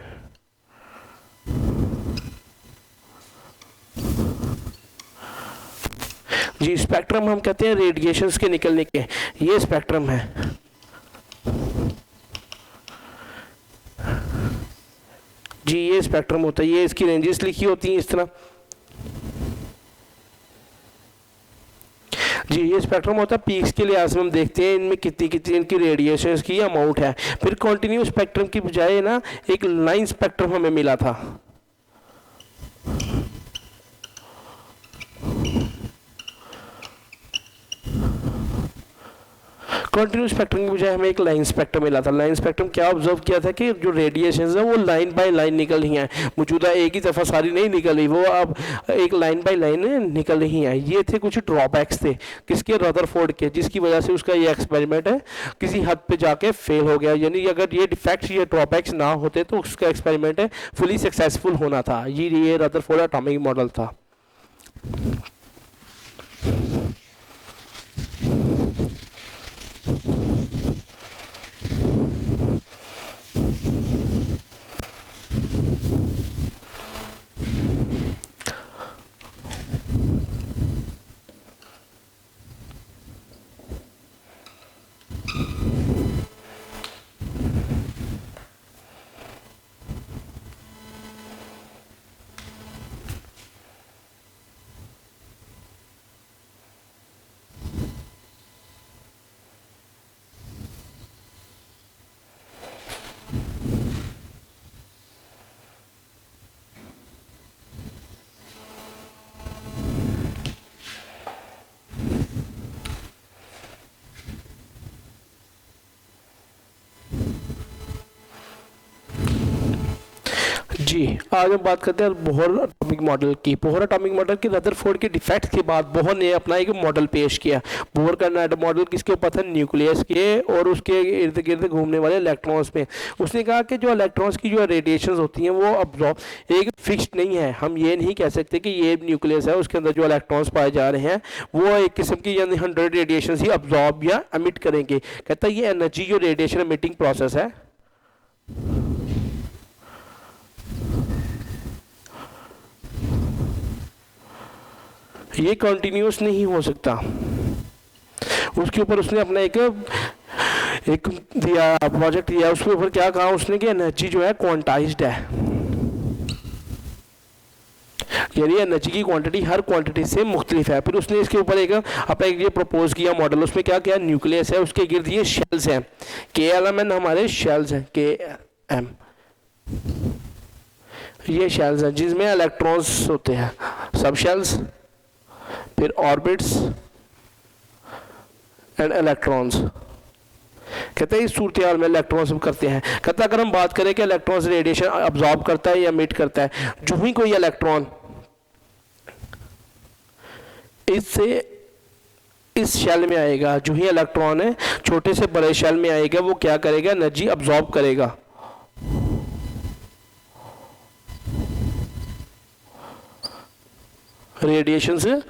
जी, स्पेक्ट्रम हम कहते हैं रेडिएशंस के निकलने के, ये स्पेक्ट्रम है। जी ये स्पेक्ट्रम होता है, ये इसकी रेंजेस लिखी होती हैं इस तरह। जी ये स्पेक्ट्रम होता है, पीक्स के लिहाज से हम देखते हैं इनमें कितनी कितनी इनकी रेडिएशंस की अमाउंट है। फिर कॉन्टिन्यूस स्पेक्ट्रम की बजाय ना एक लाइन स्पेक्ट्रम हमें मिला था। कॉन्टिन्यूस स्पेक्ट्रम की बजाय हमें एक लाइन स्पेक्ट्रम मिला था। लाइन स्पेक्ट्रम क्या ऑब्जर्व किया था कि जो रेडिएशन है वो लाइन बाय लाइन निकल रही हैं, मौजूदा एक ही दफ़ा सारी नहीं निकल रही, वो अब एक लाइन बाय लाइन निकल रही हैं। ये थे कुछ ड्रॉबैक्स थे किसके, रदरफोर्ड के, जिसकी वजह से उसका ये एक्सपेरिमेंट है किसी हद पे जाके फेल हो गया। यानी अगर ये डिफेक्ट्स ये ड्रॉबैक्स ना होते तो उसका एक्सपेरिमेंट है फुली सक्सेसफुल होना था। ये रदरफोर्ड एटॉमिक मॉडल था। जी, आज हम बात करते हैं बोहर एटॉमिक मॉडल की। बोहर एटॉमिक मॉडल के रदरफोर्ड के डिफेक्ट के बाद बोहर ने अपना एक मॉडल पेश किया। बोहर का मॉडल किसके ऊपर था? न्यूक्लियस के और उसके इर्द गिर्द घूमने वाले इलेक्ट्रॉन्स में। उसने कहा कि जो इलेक्ट्रॉन्स की जो रेडिएशंस होती हैं वो अब्जॉर्ब एक फिक्स्ड नहीं है। हम ये नहीं कह सकते कि ये न्यूक्लियस है उसके अंदर जो इलेक्ट्रॉन्स पाए जा रहे हैं वो एक किस्म की यानी 100 रेडिएशन ही अब्जॉर्ब या एमिट करेंगे। कहता है ये एनर्जी जो रेडिएशन एमिटिंग प्रोसेस है ये कंटिन्यूस नहीं हो सकता। उसके ऊपर उसने अपना एक दिया प्रोजेक्ट दिया, उसके ऊपर क्या कहा उसने कि एनर्जी जो है क्वांटाइज्ड है, यानी एनर्जी की क्वांटिटी हर क्वांटिटी से मुख्तलिफ है। फिर उसने इसके ऊपर एक अपना एक ये प्रपोज किया मॉडल। उसमें क्या किया? न्यूक्लियस है, उसके गिर्द ये शेल्स हैं, KLMN हमारे शेल्स हैं, KM ये शेल्स हैं जिसमें इलेक्ट्रॉन्स होते हैं, सब शेल्स, फिर ऑर्बिट्स एंड इलेक्ट्रॉन्स। कहते हैं इस सूरत हाल में इलेक्ट्रॉन्स करते हैं। कहता है अगर हम बात करें कि इलेक्ट्रॉन्स रेडिएशन अब्जॉर्ब करता है या एमिट करता है, जो ही कोई इलेक्ट्रॉन इससे इस शेल में आएगा, जो ही इलेक्ट्रॉन है छोटे से बड़े शेल में आएगा, वो क्या करेगा? एनर्जी अब्जॉर्ब करेगा। रेडिएशन से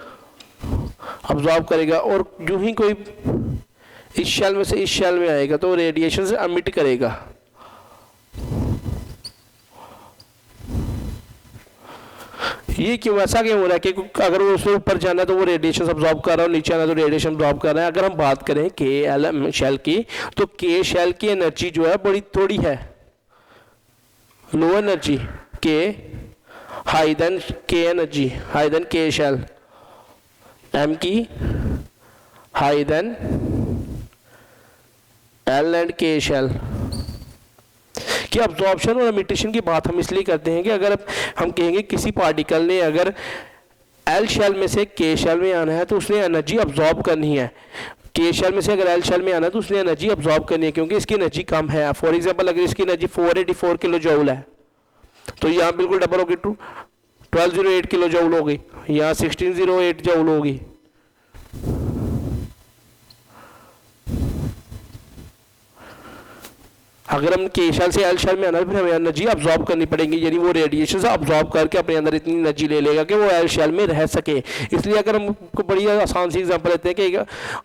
अब्जॉर्ब करेगा, और जो ही कोई इस शेल में से इस शेल में आएगा तो रेडिएशन से एमिट करेगा। ये क्यों ऐसा क्यों हो रहा है कि अगर वो उसमें ऊपर जाना है तो वो रेडिएशन अब्जॉर्ब कर रहा है और नीचे आना तो रेडिएशन अब्जॉर्ब कर रहा है। अगर हम बात करें KLM शेल की, तो K शेल की एनर्जी जो है बड़ी थोड़ी है, low energy, K high than K energy, high than K shell, M की high than L and K shell. कि अब्जॉर्प्शन और एमिटेशन की बात हम इसलिए करते हैं कि अगर हम कहेंगे किसी पार्टिकल ने अगर L शेल में से K शेल में आना है तो उसने एनर्जी अब्जॉर्ब करनी है, K शेल में से अगर L शेल में आना है तो उसने एनर्जी अब्जॉर्ब करनी है, क्योंकि इसकी एनर्जी कम है। फॉर एग्जांपल अगर इसकी एनर्जी 484 किलो जूल है तो यहाँ बिल्कुल डबल होगी, 1208 किलो जूल होगी, यहाँ 1608 जूल होगी। अगर हम K शेल से L शेल में आना है फिर हमें एनर्जी अब्जॉर्ब करनी पड़ेगी, यानी वो रेडिएशन से अब्जॉर्ब करके अपने अंदर इतनी एनर्जी ले लेगा कि वो L शेल में रह सके। इसलिए अगर हम बड़ी आसान सी एग्जांपल लेते हैं कि एक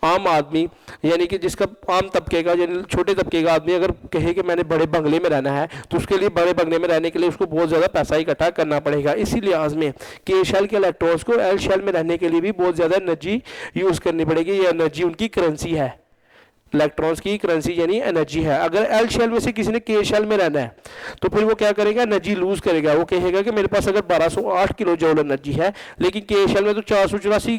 आम आदमी यानी कि जिसका आम तबके का यानी छोटे तबके का आदमी अगर कहे कि मैंने बड़े बंगले में रहना है तो उसके लिए बड़े बंगले में रहने के लिए उसको बहुत ज़्यादा पैसा इकट्ठा करना पड़ेगा। इसी लिहाज में K शेल के इलेक्ट्रॉन्स को L शेल में रहने के लिए भी बहुत ज़्यादा एनर्जी यूज़ करनी पड़ेगी। ये एनर्जी उनकी करेंसी है, इलेक्ट्रॉन्स की करेंसी यानी एनर्जी है। अगर L शेल में से किसी ने K शेल में रहना है तो फिर वो क्या करेगा? एनर्जी लूज करेगा। वो कहेगा कि मेरे पास अगर 1208 किलो जूल एनर्जी है लेकिन K शेल में तो 484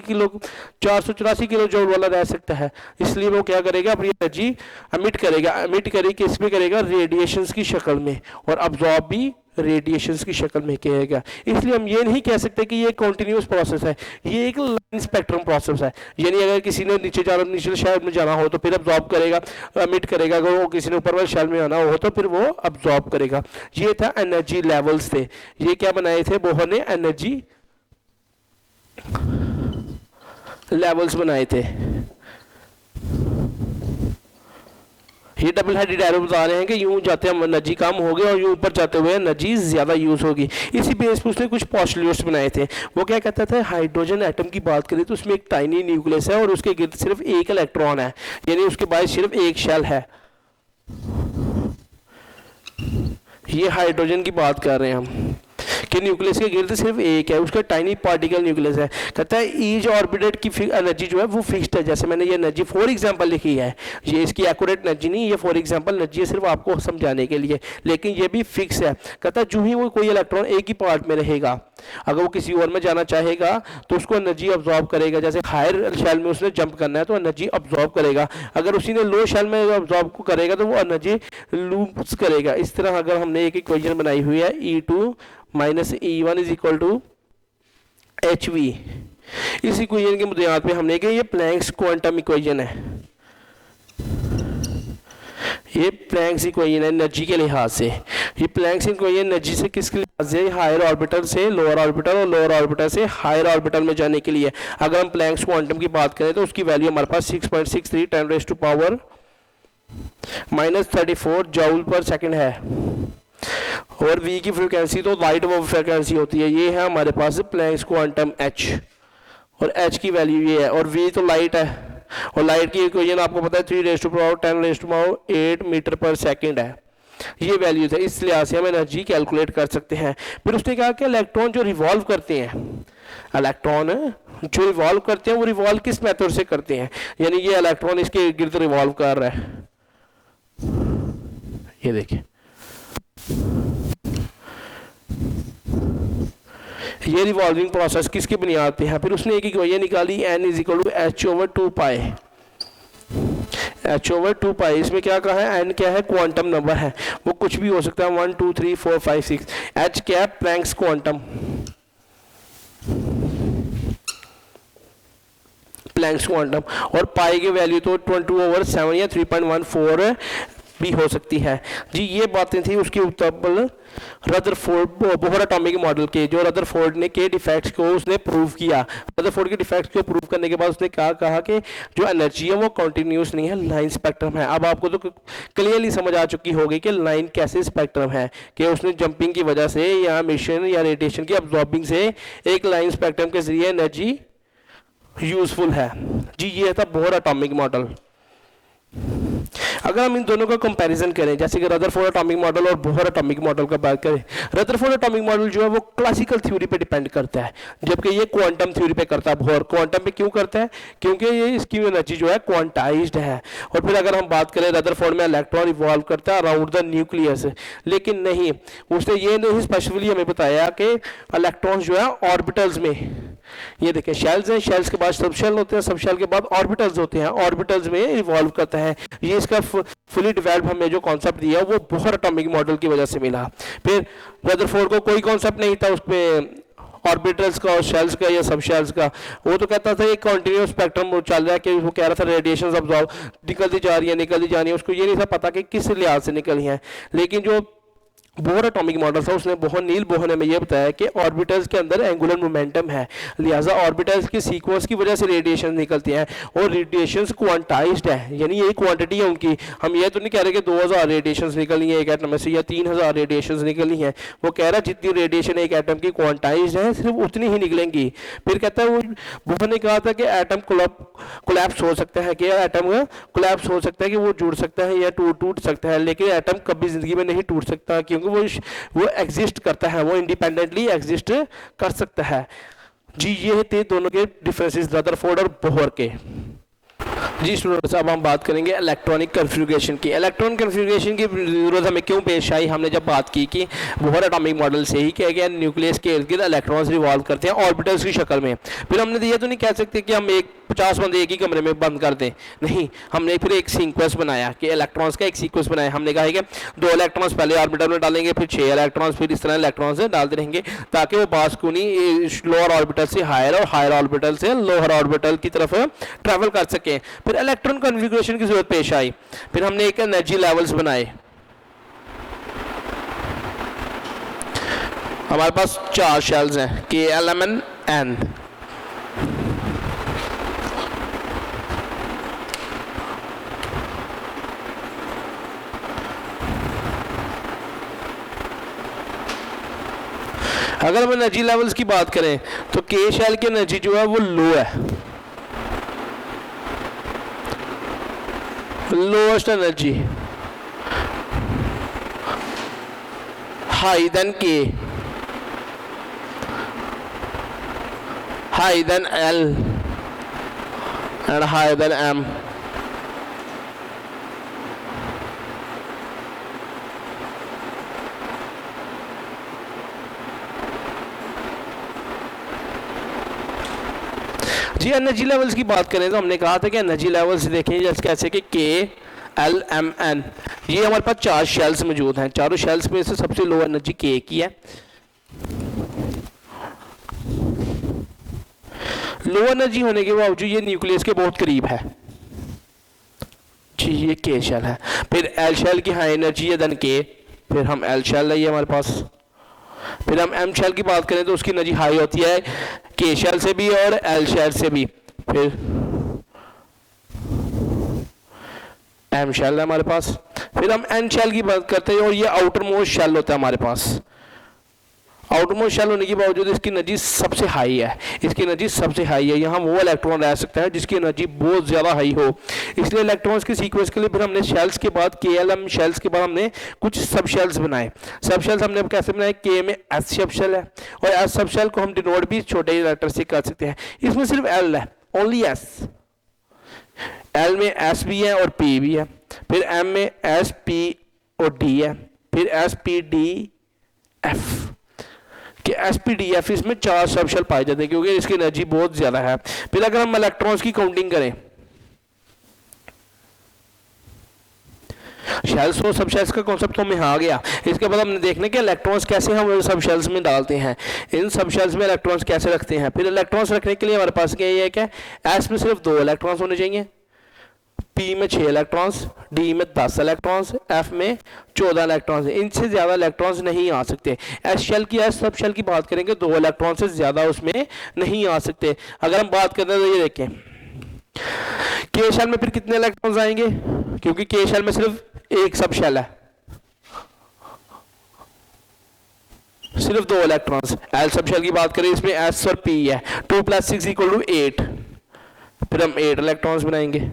किलो जूल वाला रह सकता है, इसलिए वो क्या करेगा? अपनी एनर्जी एमिट करेगा। एमिट करेगी किस में करेगा? रेडिएशंस की शक्ल में, और अब्जॉर्ब भी रेडिएशंस की शक्ल में कहेगा। इसलिए हम ये नहीं कह सकते कि ये कॉन्टिन्यूस प्रोसेस है, ये एक लाइन स्पेक्ट्रम प्रोसेस है। यानी अगर किसी ने नीचे शेल में जाना हो तो फिर अब्जॉर्ब करेगा, एमिट करेगा। अगर वो किसी ने ऊपर वाले शेल में आना हो तो फिर वो अब्जॉर्ब करेगा। ये था एनर्जी लेवल्स थे। ये क्या बनाए थे? बोहर ने एनर्जी लेवल्स बनाए थे। ये डबल हेडेड एरो बता रहे हैं कि यूं जाते हम एनर्जी कम होगी और यूं ऊपर जाते हुए एनर्जी ज़्यादा यूज़ होगी। इसी बेस पर उसने कुछ पोस्टुलेट्स बनाए थे। वो क्या कहता था? हाइड्रोजन एटम की बात करें तो उसमें एक टाइनी न्यूक्लियस है और उसके गिर्द सिर्फ एक इलेक्ट्रॉन है, यानी उसके पास सिर्फ एक शेल है। ये हाइड्रोजन की बात कर रहे हैं हम कि न्यूक्लियस के गिर्द सिर्फ एक है, उसका टाइनी पार्टिकल न्यूक्लियस है। कहता है ईच ऑर्बिटेड की एनर्जी जो है वो फिक्स्ड है। जैसे मैंने ये एनर्जी फॉर एग्जांपल लिखी है, ये इसकी एक्यूरेट एनर्जी नहीं, ये फॉर एग्जांपल एनर्जी है सिर्फ आपको समझाने के लिए, लेकिन ये भी फिक्स है। कहता है जो ही वो कोई इलेक्ट्रॉन एक ही पार्ट में रहेगा, अगर वो किसी और में जाना चाहेगा तो उसको एनर्जी अब्जॉर्ब करेगा। जैसे हायर शेल में उसने जंप करना है तो एनर्जी अब्जॉर्ब करेगा, अगर उसी ने लो शेल में अब्जॉर्ब करेगा तो वो एनर्जी लूज करेगा। इस तरह अगर हमने एक इक्वेशन बनाई हुई है E2 minus E1 is equal to HV, इस इक्वेशन के बुनियाद पे हमने कहा ये प्लैंक्स क्वांटम इक्वेशन है, ये प्लैंक्स इक्वेशन है एनर्जी के लिहाज से। ये प्लैंक्स इक्वेशन एनर्जी से किसके लिहाज से, हायर ऑर्बिटल से लोअर ऑर्बिटल और लोअर ऑर्बिटल से हायर ऑर्बिटल में जाने के लिए। अगर हम प्लैंक्स क्वांटम की बात करें तो उसकी वैल्यू हमारे पास 6.63 10⁻⁻34 जूल पर सेकंड है। और v की फ्रीक्वेंसी तो लाइट फ्रीक्वेंसी होती है, ये है हमारे पास प्लैंक्स क्वांटम h, और h की वैल्यू ये है, और v तो लाइट है, और लाइट की इक्वेशन आपको पता है 3⁻10⁸ मीटर पर सेकंड है। ये वैल्यूज है, इस लिहाज से हम एनर्जी कैलकुलेट कर सकते हैं। फिर उसने कहा कि इलेक्ट्रॉन जो रिवॉल्व करते हैं, इलेक्ट्रॉन जो रिवॉल्व करते हैं वो रिवॉल्व किस मेथड से करते हैं, यानी ये इलेक्ट्रॉन इसके इर्द गिर्द रिवॉल्व कर रहा है, ये देखिए ये रिवॉल्विंग प्रोसेस किसकी बुनियाद पे है। फिर उसने एक इक्वेशन निकाली n = h/2π, h/2π। इसमें क्या कहा है, n क्या है, क्वांटम नंबर है, वो कुछ भी हो सकता है 1 2 3 4 5 6। h क्या है, प्लैंक्स क्वांटम, प्लैंक्स क्वांटम, और पाई की वैल्यू तो 22/7 या 3.14 भी हो सकती है। जी ये बातें थी उसके मुताबिक रदरफोर्ड बोहर एटॉमिक मॉडल के, जो रदरफोर्ड ने के डिफेक्ट्स को उसने प्रूव किया। रदरफोर्ड के डिफेक्ट्स को प्रूव करने के बाद उसने कहा कि जो एनर्जी है वो कंटिन्यूस नहीं है, लाइन स्पेक्ट्रम है। अब आपको तो क्लियरली समझ आ चुकी होगी कि लाइन कैसे स्पेक्ट्रम है, कि उसने जंपिंग की वजह से या मिशन या रेडिएशन की अब्जॉर्बिंग से एक लाइन स्पेक्ट्रम के जरिए एनर्जी यूजफुल है। जी ये था बोहर एटॉमिक मॉडल। अगर हम इन दोनों का कंपैरिजन करें, जैसे कि रदरफोर्ड एटॉमिक मॉडल और बोहर एटॉमिक मॉडल का बात करें, रदरफोर्ड एटॉमिक मॉडल जो है वो क्लासिकल थ्योरी पे डिपेंड करता है, जबकि ये क्वांटम थ्योरी पे करता है। बोहर क्वांटम पे क्यों करता है, क्योंकि ये इसकी एनर्जी जो है क्वांटाइज्ड है। और फिर अगर हम बात करें रदरफोर्ड में इलेक्ट्रॉन इवॉल्व करता है अराउंड द न्यूक्लियस, लेकिन नहीं, उसने ये नहीं स्पेसिफिकली हमें बताया कि इलेक्ट्रॉन्स जो है ऑर्बिटल्स में, ये देखें शेल्स हैं, शेल्स के बाद सब शेल होते हैं, सब शेल के बाद ऑर्बिटल्स होते हैं, ऑर्बिटल्स में इवॉल्व करता है। ये इसका फुली डेवलप हमें जो कॉन्सेप्ट दिया वो बोहर एटॉमिक मॉडल की वजह से मिला। फिर रदरफोर्ड को कोई कॉन्सेप्ट नहीं था उसमें ऑर्बिटल्स का और शेल्स का या सब शेल्स का, वो तो कहता था एक कंटिन्यूस स्पेक्ट्रम चल रहा है, कि वो कह रहा था रेडिएशन अब्जॉर्ब निकलती जा रही है, उसको ये नहीं था पता कि किस लिहाज से निकली है। लेकिन जो बोहर एटॉमिक मॉडल था उसने नील बोहर ने हमें यह बताया कि ऑर्बिटल्स के अंदर एंगुलर मोमेंटम है, लिहाजा ऑर्बिटल्स के सीक्वेंस की वजह से रेडिएशन निकलती हैं, और रेडिएशंस क्वांटाइज्ड है, यानी ये क्वांटिटी है उनकी। हम ये तो नहीं कह रहे कि 2000 रेडिएशंस निकली हैं एक एटम में से या 3000 रेडिएशंस निकली हैं, वो कह रहा है जितनी रेडिएशन एक एटम की क्वांटाइज्ड है सिर्फ उतनी ही निकलेंगी। फिर कहता है वो बोहर ने कहा था कि एटम कोलैप्स हो सकता है, कि एटम कोलैप्स हो सकता है, कि वो जुड़ सकता है या टूट सकता है, लेकिन एटम कभी जिंदगी में नहीं टूट सकता, क्योंकि वो एग्जिस्ट करता है, वो इंडिपेंडेंटली एग्जिस्ट कर सकता है। जी ये थे दोनों के डिफरेंसेस रदरफोर्ड और बोहर के। जी स्टूडेंट्स अब हम बात करेंगे इलेक्ट्रॉनिक कन्फिग्रेशन की। इलेक्ट्रॉन कन्फिग्रेशन की जरूरत हमें क्यों पेश आई, हमने जब बात की कि बोहर एटॉमिक मॉडल से ही क्या गया न्यूक्लियस के इर्द गिर्द इलेक्ट्रॉन्स रिवॉल्व करते हैं ऑर्बिटल्स की शक्ल में। फिर हमने ये तो नहीं कह सकते कि हम 50 बंदे एक ही कमरे में बंद कर दें, नहीं, हमने फिर एक सीक्वेंस बनाया कि इलेक्ट्रॉन्स का एक सीक्वेंस बनाया। हमने कहा है कि 2 इलेक्ट्रॉन्स पहले ऑर्बिटल में डालेंगे, फिर 6 इलेक्ट्रॉन्स, फिर इस तरह इलेक्ट्रॉन्स डालते रहेंगे ताकि वो बास्कुनी लोअर ऑर्बिटल से हायर और हायर ऑर्बिटल से लोअर ऑर्बिटल की तरफ ट्रैवल कर सकें। फिर इलेक्ट्रॉन कन्फिग्रेशन की जरूरत पेश आई, फिर हमने एक एनर्जी लेवल्स बनाए। हमारे पास 4 शेल्स हैं, K L M N। अगर हम एनर्जी लेवल्स की बात करें तो के शेल की एनर्जी जो है वो लो है, lowest energy, high than K, high than L and high than M. जी एनर्जी लेवल्स की बात करें तो हमने कहा था कि एनर्जी लेवल्स देखें जैसे कैसे कि KLMN, ये हमारे पास 4 शेल्स मौजूद हैं। चारों शेल्स में से सबसे लो एनर्जी K की है। लो एनर्जी होने के बावजूद ये न्यूक्लियस के बहुत करीब है। जी ये K शेल है। फिर L शेल की हाई एनर्जी है देन K, फिर हम एल शेल है ये हमारे पास। फिर हम एम शेल की बात करें तो उसकी एनर्जी हाई होती है के शेल से भी और एल शेल से भी। फिर एम शेल है हमारे पास। फिर हम एन शेल की बात करते हैं और ये आउटर मोस्ट शेल होता है हमारे पास। आउटर मोस्ट शेल होने के बावजूद इसकी एनर्जी सबसे हाई है, इसकी एनर्जी सबसे हाई है। यहाँ वो इलेक्ट्रॉन रह सकता है जिसकी एनर्जी बहुत ज़्यादा हाई हो, इसलिए इलेक्ट्रॉन्स के सीक्वेंस के लिए फिर हमने शेल्स के बाद KLM शेल्स के बाद हमने कुछ सब शेल्स बनाए। सब शेल्स हमने कैसे बनाए, के में एस सब शेल है और एस सब शेल को हम डिनोट भी छोटे लेटर से कर सकते हैं। इसमें सिर्फ एल है, ओनली एस। एल में एस भी है और पी भी है। फिर एम में एस पी और डी है। फिर एस पी डी एफ कि SPDF इसमें 4 सब शेल पाए जाते हैं क्योंकि इसकी एनर्जी बहुत ज़्यादा है। फिर अगर हम इलेक्ट्रॉन्स की काउंटिंग करें, शेल्स और सब शेल्स का कॉन्सेप्ट तो हमें आ गया। इसके बाद हमने देखने के इलेक्ट्रॉन्स कैसे हम सब शेल्स में डालते हैं, इन सब शेल्स में इलेक्ट्रॉन्स कैसे रखते हैं। फिर इलेक्ट्रॉन्स रखने के लिए हमारे पास क्या है कि एस में सिर्फ 2 इलेक्ट्रॉन्स होने चाहिए, पी में 6 इलेक्ट्रॉन्स, डी में 10 इलेक्ट्रॉन्स, एफ में 14 इलेक्ट्रॉन्स। इनसे ज़्यादा इलेक्ट्रॉन्स नहीं आ सकते। एस शेल की एस सब शेल की बात करेंगे 2 इलेक्ट्रॉन से ज़्यादा उसमें नहीं आ सकते। अगर हम बात करते हैं तो ये देखें के शेल में फिर कितने इलेक्ट्रॉन्स आएंगे, क्योंकि के शेल में सिर्फ एक सब शेल है, सिर्फ 2 इलेक्ट्रॉन्स। एल सब शेल की बात करें इसमें एस और पी है, 2 + 6 = 8। फिर हम 8 इलेक्ट्रॉन्स बनाएंगे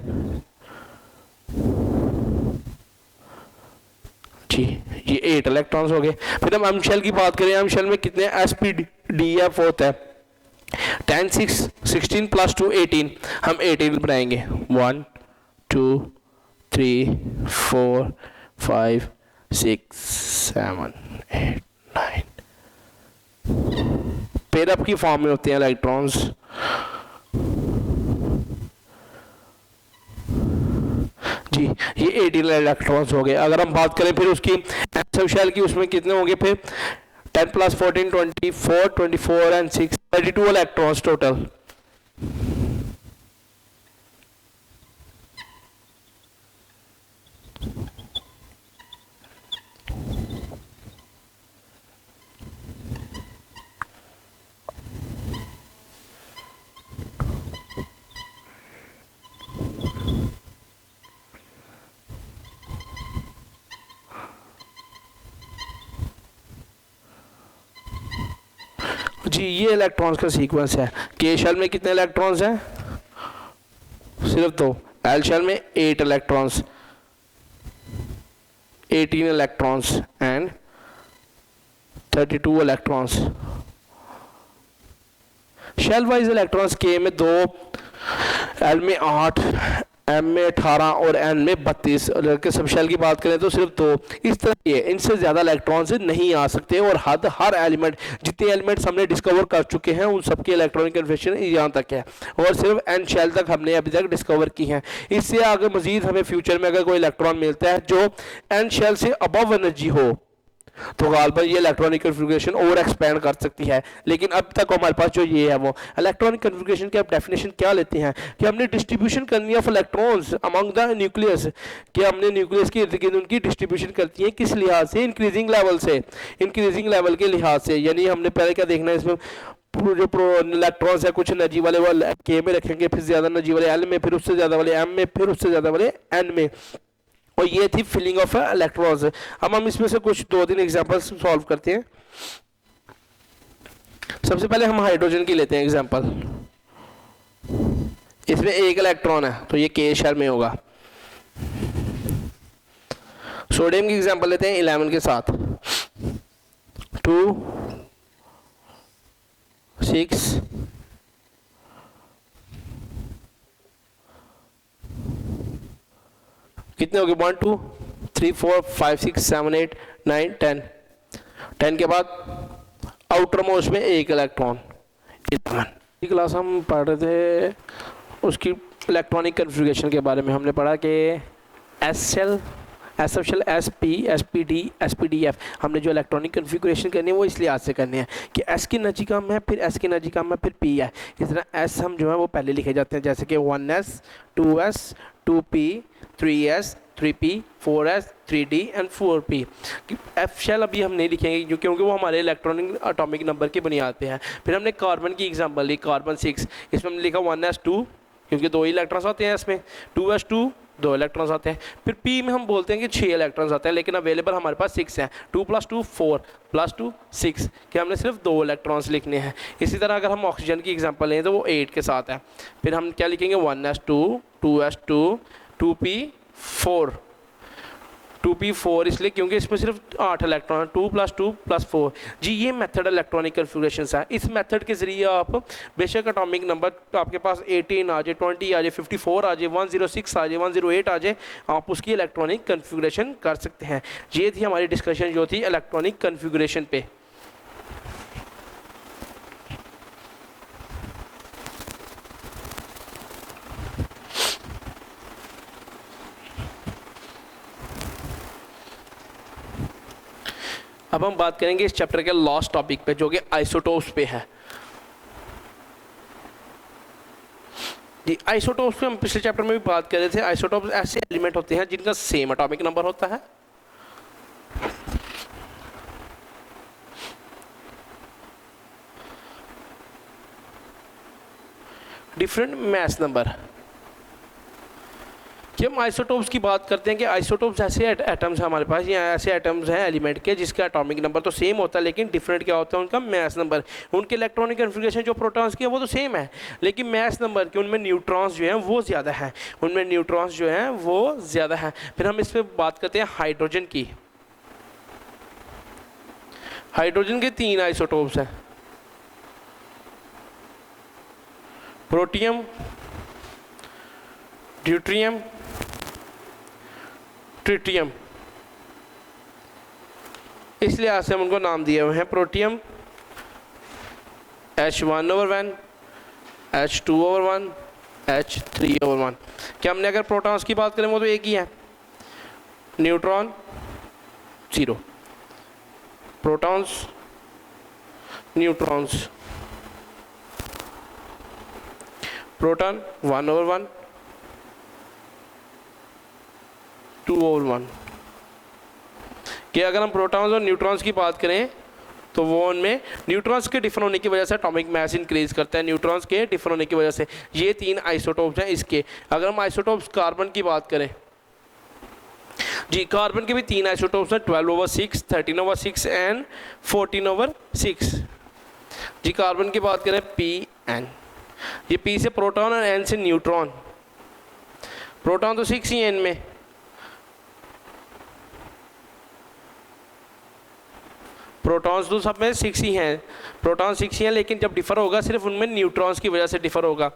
जी, ये 8 इलेक्ट्रॉन्स हो गए। फिर हम एम शेल की बात करें, एम शेल में कितने SPDF होता है 10 6 16 + 2 18। हम 18 बनाएंगे 1 2 3 4 5 6 7 8 9। पेयरअप की फॉर्म में होते हैं इलेक्ट्रॉन्स। जी, ये 18 इलेक्ट्रॉन्स हो गए। अगर हम बात करें फिर उसकी सब शेल की, उसमें कितने होंगे फिर 10 + 14 24 24 एंड 6 32 इलेक्ट्रॉन्स टोटल। जी, ये इलेक्ट्रॉन्स का सीक्वेंस है। के शेल में कितने इलेक्ट्रॉन्स हैं, सिर्फ 2। एल शेल में 8 electrons, 18 electrons and 32 electrons. Shell wise electrons के में 2, एल में 8, एम में 18 और एन में 32। और सब शेल की बात करें तो सिर्फ 2। इस तरह ये इनसे ज़्यादा इलेक्ट्रॉन्स नहीं आ सकते। और हर एलिमेंट, जितने एलिमेंट्स हमने डिस्कवर कर चुके हैं उन सबके इलेक्ट्रॉनिक कन्फिगरेशन यहाँ तक है और सिर्फ एन शेल तक हमने अभी तक डिस्कवर की हैं। इससे आगे मजीद हमें फ्यूचर में अगर कोई इलेक्ट्रॉन मिलता है जो एन शेल से अबव एनर्जी हो तो गालबन ये इलेक्ट्रॉनिक कन्फिगरेशन और एक्सपेंड कर सकती है। लेकिन अब तक हमारे पास जो ये है वो इलेक्ट्रॉनिक कन्फिगरेशन की आप डेफिनेशन क्या लेते हैं कि हमने डिस्ट्रीब्यूशन करनी है of electrons among the nucleus, कि हमने न्यूक्लियस के इर्द गिर्द उनकी डिस्ट्रीब्यूशन करती है किस लिहाज से, इंक्रीजिंग लेवल से, इंक्रीजिंग लेवल के लिहाज से। यानी हमने पहले क्या देखना है, इसमें जो इलेक्ट्रॉन्स है कुछ एनर्जी वाले वो के में रखेंगे, फिर ज़्यादा एनर्जी वाले एल में, फिर उससे ज़्यादा वाले एम में, फिर उससे ज़्यादा वाले एन में। और ये थी फिलिंग ऑफ इलेक्ट्रॉन्स। अब हम इसमें से कुछ 2-3 एग्जांपल्स सॉल्व करते हैं। सबसे पहले हम हाइड्रोजन की लेते हैं एग्जांपल। इसमें 1 इलेक्ट्रॉन है तो ये के शेल में होगा। सोडियम की एग्जांपल लेते हैं 11 के साथ, 2 6 कितने हो गए, 1 2 3 4 5 6 7 8 9 10। 10 के बाद आउटर मोस्ट में 1 इलेक्ट्रॉन 11। क्लास हम पढ़ रहे थे उसकी इलेक्ट्रॉनिक कन्फिगरेशन के बारे में। हमने पढ़ा कि S shell, S sub shell, S P, S P D, S P D F. हमने जो इलेक्ट्रॉनिक कन्फिगरेशन करनी है वो इस लिहाज से करनी है कि एस की एनर्जी कम है, फिर एस की एनर्जी कम है, फिर पी है। इस तरह एस हम जो है वो पहले लिखे जाते हैं, जैसे कि 1s 2s 2p 3s 3p, 4s, 3d and 4p। F shell अभी हम नहीं लिखेंगे क्योंकि वो हमारे इलेक्ट्रॉनिक एटॉमिक नंबर की बुनियाद पे है। फिर हमने कार्बन की एग्जांपल ली, कार्बन 6, इसमें हमने लिखा 1s2 क्योंकि 2 इलेक्ट्रॉन्स आते हैं इसमें, 2s2 2 इलेक्ट्रॉन्स आते हैं। फिर p में हम बोलते हैं कि 6 इलेक्ट्रॉन्स आते हैं, लेकिन अवेलेबल हमारे पास 6 हैं, 2 + 2 4 + 2 6, कि हमने सिर्फ 2 इलेक्ट्रॉन्स लिखने हैं। इसी तरह अगर हम ऑक्सीजन की एग्जांपल लें तो वो 8 के साथ है। फिर हम क्या लिखेंगे 1s2 2s2 2p4, 2p4 इसलिए क्योंकि इसमें सिर्फ 8 इलेक्ट्रॉन, 2 + 2 + 4। जी ये मेथड इलेक्ट्रॉनिक कन्फिग्रेशन है। इस मेथड के ज़रिए आप बेशक एटॉमिक नंबर आपके पास 18 आ जाए, 20 आ जाए, 54 आ जाए, 106 आ जाए, 108 आ जाए, आप उसकी इलेक्ट्रॉनिक कन्फिग्रेशन कर सकते हैं। ये थी हमारी डिस्कशन जो थी इलेक्ट्रॉनिक कन्फिग्रेशन पे। अब हम बात करेंगे इस चैप्टर के लास्ट टॉपिक पे जो कि आइसोटोप्स पे है। जी आइसोटोप्स पे हम पिछले चैप्टर में भी बात कर रहे थे। आइसोटोप्स ऐसे एलिमेंट होते हैं जिनका सेम एटॉमिक नंबर होता है, डिफरेंट मास नंबर। कि हम आइसोटोप्स की बात करते हैं कि आइसोटोप्स ऐसे एटम्स हैं हमारे पास, या ऐसे एटम्स हैं एलिमेंट के जिसका एटॉमिक नंबर तो सेम होता है लेकिन डिफरेंट क्या होता है उनका मास नंबर। उनके इलेक्ट्रॉनिक कन्फिग्रेशन जो प्रोटॉन्स की है वो तो सेम है, लेकिन मास नंबर के उनमें न्यूट्रॉन्स जो हैं वो ज़्यादा हैं, उनमें न्यूट्रॉन्स जो हैं वो ज़्यादा हैं। फिर हम इस पर बात करते हैं हाइड्रोजन की। हाइड्रोजन के 3 आइसोटोप्स हैं, प्रोटियम, ड्यूट्रियम, ट्रिटियम। इस लिहाज से हम उनको नाम दिए हुए हैं। Protium H1/1, H2/1, H3/1। क्या हमने अगर प्रोटॉन्स की बात करें वो तो एक ही है, न्यूट्रॉन 0, प्रोटॉन्स, न्यूट्रॉन्स, प्रोटॉन 1/1, 2/1। कि अगर हम प्रोटॉन्स और न्यूट्रॉन्स की बात करें तो वो उनमें न्यूट्रॉन्स के डिफरेंट होने की वजह से एटॉमिक मास इंक्रीज करता है, न्यूट्रॉन्स के डिफरेंट होने की वजह से। ये 3 आइसोटोप्स हैं इसके। अगर हम आइसोटोप्स कार्बन की बात करें, जी कार्बन के भी 3 आइसोटोप्स हैं, 12/6, 13/6 एंड 14/6। जी कार्बन की बात करें Pn, ये P से प्रोटॉन और N से न्यूट्रॉन। प्रोटॉन तो 6 ही है इनमें, प्रोटॉन्स तो सब में 6 ही हैं, प्रोटॉन 6 ही हैं, लेकिन जब डिफर होगा सिर्फ उनमें न्यूट्रॉन्स की वजह से डिफर होगा,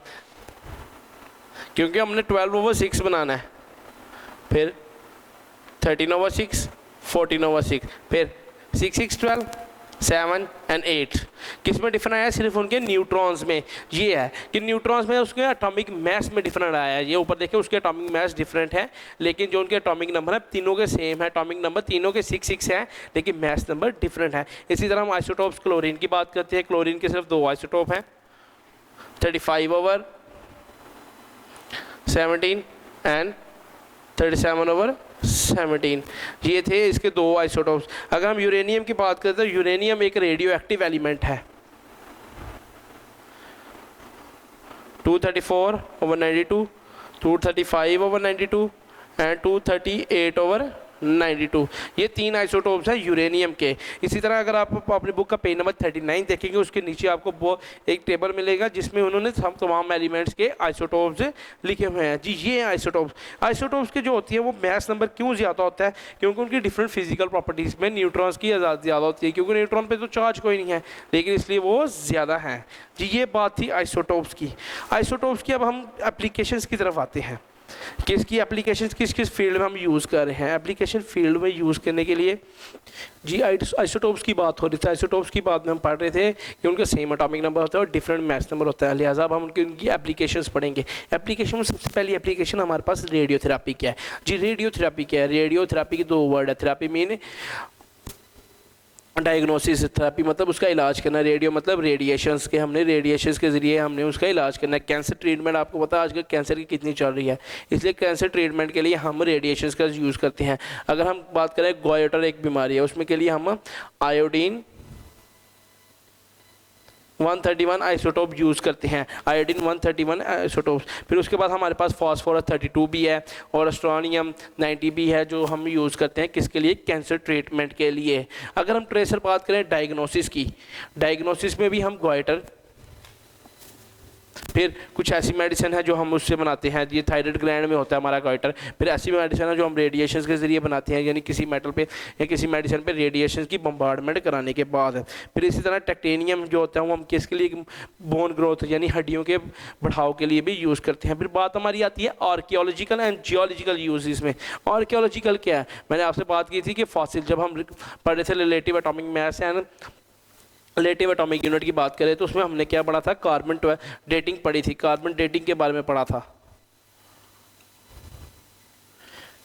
क्योंकि हमने 12/6 बनाना है, फिर 13/6, 14/6, फिर 6, 6, 12, 7 एंड 8। किस में डिफरेंट आया? सिर्फ उनके न्यूट्रॉन्स में। ये है कि न्यूट्रॉन्स में उसके एटॉमिक मास में डिफरेंट आया है। ये ऊपर देखिए उसके एटॉमिक मास डिफरेंट है, लेकिन जो उनके एटॉमिक नंबर है तीनों के सेम है। एटॉमिक नंबर तीनों के 6, 6 है, लेकिन मास नंबर डिफरेंट है। इसी तरह हम आइसोटोप्स क्लोरीन की बात करते हैं। क्लोरीन के सिर्फ 2 आइसोटोप हैं, 35/17 एंड 37/17। ये थे इसके 2 आइसोटोप्स। अगर हम यूरेनियम की बात करते हैं तो यूरेनियम एक रेडियो एक्टिव एलिमेंट है, 234/92, 235/92 एंड 238/92। ये 3 आइसोटोप्स हैं यूरेनियम के। इसी तरह अगर आप अपनी बुक का पेज नंबर 39 देखेंगे, उसके नीचे आपको वो एक टेबल मिलेगा जिसमें उन्होंने तमाम एलिमेंट्स के आइसोटोप्स लिखे हुए हैं। जी ये आइसोटोप्स के जो होती है वो मास नंबर क्यों ज़्यादा होता है? क्योंकि उनकी डिफरेंट फिजिकल प्रॉपर्टीज़ में न्यूट्रॉन्स की ज़्यादा होती है, क्योंकि न्यूट्रॉन पे तो चार्ज कोई नहीं है, लेकिन इसलिए वो ज़्यादा है। जी ये बात थी आइसोटोप्स की। आइसोटोप्स की अब हम एप्लीकेशंस की तरफ आते हैं कि इसकी एप्लीकेशंस किस किस फील्ड में हम यूज़ कर रहे हैं। एप्लीकेशन फील्ड में यूज़ करने के लिए जी आइसोटोप्स की बात हो रही थी। आइसोटोप्स की बात में हम पढ़ रहे थे कि उनका सेम एटॉमिक नंबर होता है और डिफरेंट मास नंबर होता है, लिहाजा अब हम उनकी एप्लीकेशंस पढ़ेंगे। एप्लीकेशन में सबसे पहली एप्लीकेशन हमारे पास रेडियोथेरापी क्या है। जी रेडियोथेरापी क्या है? रेडियोथेरापी के 2 वर्ड है। थेरापी मीन डायग्नोसिस थेरेपी मतलब उसका इलाज करना, रेडियो मतलब रेडिएशंस के, हमने रेडिएशंस के ज़रिए हमने उसका इलाज करना है। कैंसर ट्रीटमेंट आपको पता है आजकल कैंसर की कितनी चल रही है, इसलिए कैंसर ट्रीटमेंट के लिए हम रेडिएशंस का यूज़ करते हैं। अगर हम बात करें गोइटर एक बीमारी है, उसमें के लिए हम आयोडीन 131 आइसोटोप यूज़ करते हैं, आयोडीन 131 आइसोटोप। फिर उसके बाद हमारे पास फास्फोरस 32 भी है और अस्ट्रोनियम 90 भी है, जो हम यूज़ करते हैं किसके लिए, कैंसर ट्रीटमेंट के लिए। अगर हम ट्रेसर बात करें डायग्नोसिस की, डायग्नोसिस में भी हम गोइटर, फिर कुछ ऐसी मेडिसिन है जो हम उससे बनाते हैं, ये थायराइड ग्लैंड में होता है हमारा गोइटर। फिर ऐसी मेडिसिन है जो हम रेडिएशन के ज़रिए बनाते हैं, यानी किसी मेटल पे या किसी मेडिसिन पे रेडिएशन की बम्बार्डमेंट कराने के बाद। फिर इसी तरह टेक्टेनियम जो होता है वो हम किसके लिए, बोन ग्रोथ यानी हड्डियों के बढ़ाव के लिए भी यूज़ करते हैं। फिर बात हमारी आती है आर्कियोलॉजिकल एंड जियोलॉजिकल यूज़ में। आर्कियोलॉजिकल क्या है, मैंने आपसे बात की थी कि फॉसिल, जब हम पढ़े थे relative atomic mass and relative atomic unit की बात करें तो उसमें हमने क्या पढ़ा था, कार्बन डेटिंग पढ़ी थी, कार्बन डेटिंग के बारे में पढ़ा था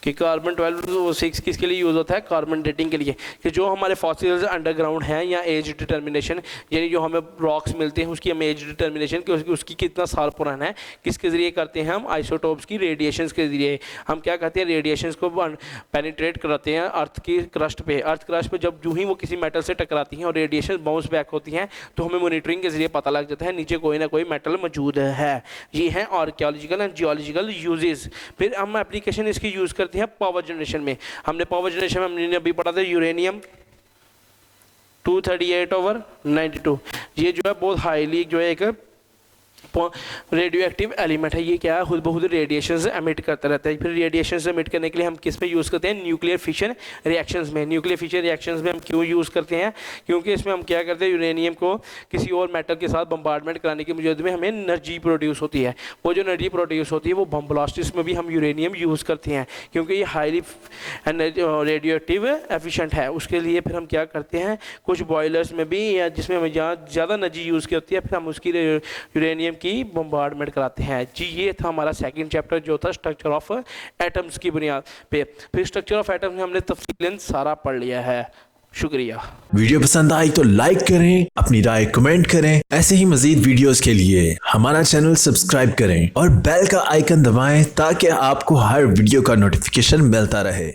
कि कार्बन 12 किसके लिए यूज़ होता है, कार्बन डेटिंग के लिए, कि जो हमारे फॉसिल्स अंडरग्राउंड हैं या एज डिटर्मिनेशन, यानी जो हमें रॉक्स मिलते हैं उसकी हम एज डिटर्मिनेशन कि उसकी कितना साल पुराना है, किसके ज़रिए करते हैं हम, आइसोटोप्स की रेडिएशंस के ज़रिए। हम क्या कहते हैं, रेडिएशंस को पेनिट्रेट कराते हैं अर्थ की क्रस्ट पे, अर्थ क्रस्ट पे जब यूँ ही वो किसी मेटल से टकराती हैं और रेडिएशन बाउंस बैक होती हैं तो हमें मॉनिटरिंग के ज़रिए पता लग जाता है नीचे कोई ना कोई मेटल मौजूद है। ये हैं आर्कियोलॉजिकल एंड जियोलॉजिकल यूजेस। फिर हम एप्लीकेशन इसकी यूज़ करते हैं पावर जनरेशन में। हमने पावर जनरेशन में हमने अभी पढ़ा था यूरेनियम 238/92, ये जो है बहुत हाईली जो है एक रेडियो एक्टिव एलिमेंट है। ये क्या है, खुद बहुत रेडिएशन एमिट करता रहता है। फिर रेडिएशन एमिट करने के लिए हम किस में यूज़ करते हैं, न्यूक्लियर फिशन रिएक्शंस में। न्यूक्लियर फिशन रिएक्शंस में हम क्यों यूज़ करते हैं, क्योंकि इसमें हम क्या करते हैं, यूरेनियम को किसी और मेटल के साथ बम्बार्डमेंट कराने की वजह में हमें एनर्जी प्रोड्यूस होती है। वो जो एनर्जी प्रोड्यूस होती है वो बम ब्लास्टिस में भी हम यूरेनियम यूज़ करते हैं, क्योंकि ये हाईली रेडियो एक्टिव एफिशिएंट है। उसके लिए फिर हम क्या करते हैं, कुछ बॉयलर्स में भी या जिसमें हमें ज़्यादा एनर्जी यूज़ की होती है, फिर हम उसकी यूरेनियम की बम्बार्डमेंट कराते हैं। जी ये था हमारा सेकंड चैप्टर जो था स्ट्रक्चर ऑफ एटम्स की बुनियाद पे। फिर स्ट्रक्चर ऑफ एटम्स में हमने तफसीलन सारा पढ़ लिया है। शुक्रिया। वीडियो पसंद आई तो लाइक करें, अपनी राय कमेंट करें। ऐसे ही मजीद वीडियोस के लिए हमारा चैनल सब्सक्राइब करें और बेल का आइकन दबाएं ताकि आपको हर वीडियो का नोटिफिकेशन मिलता रहे।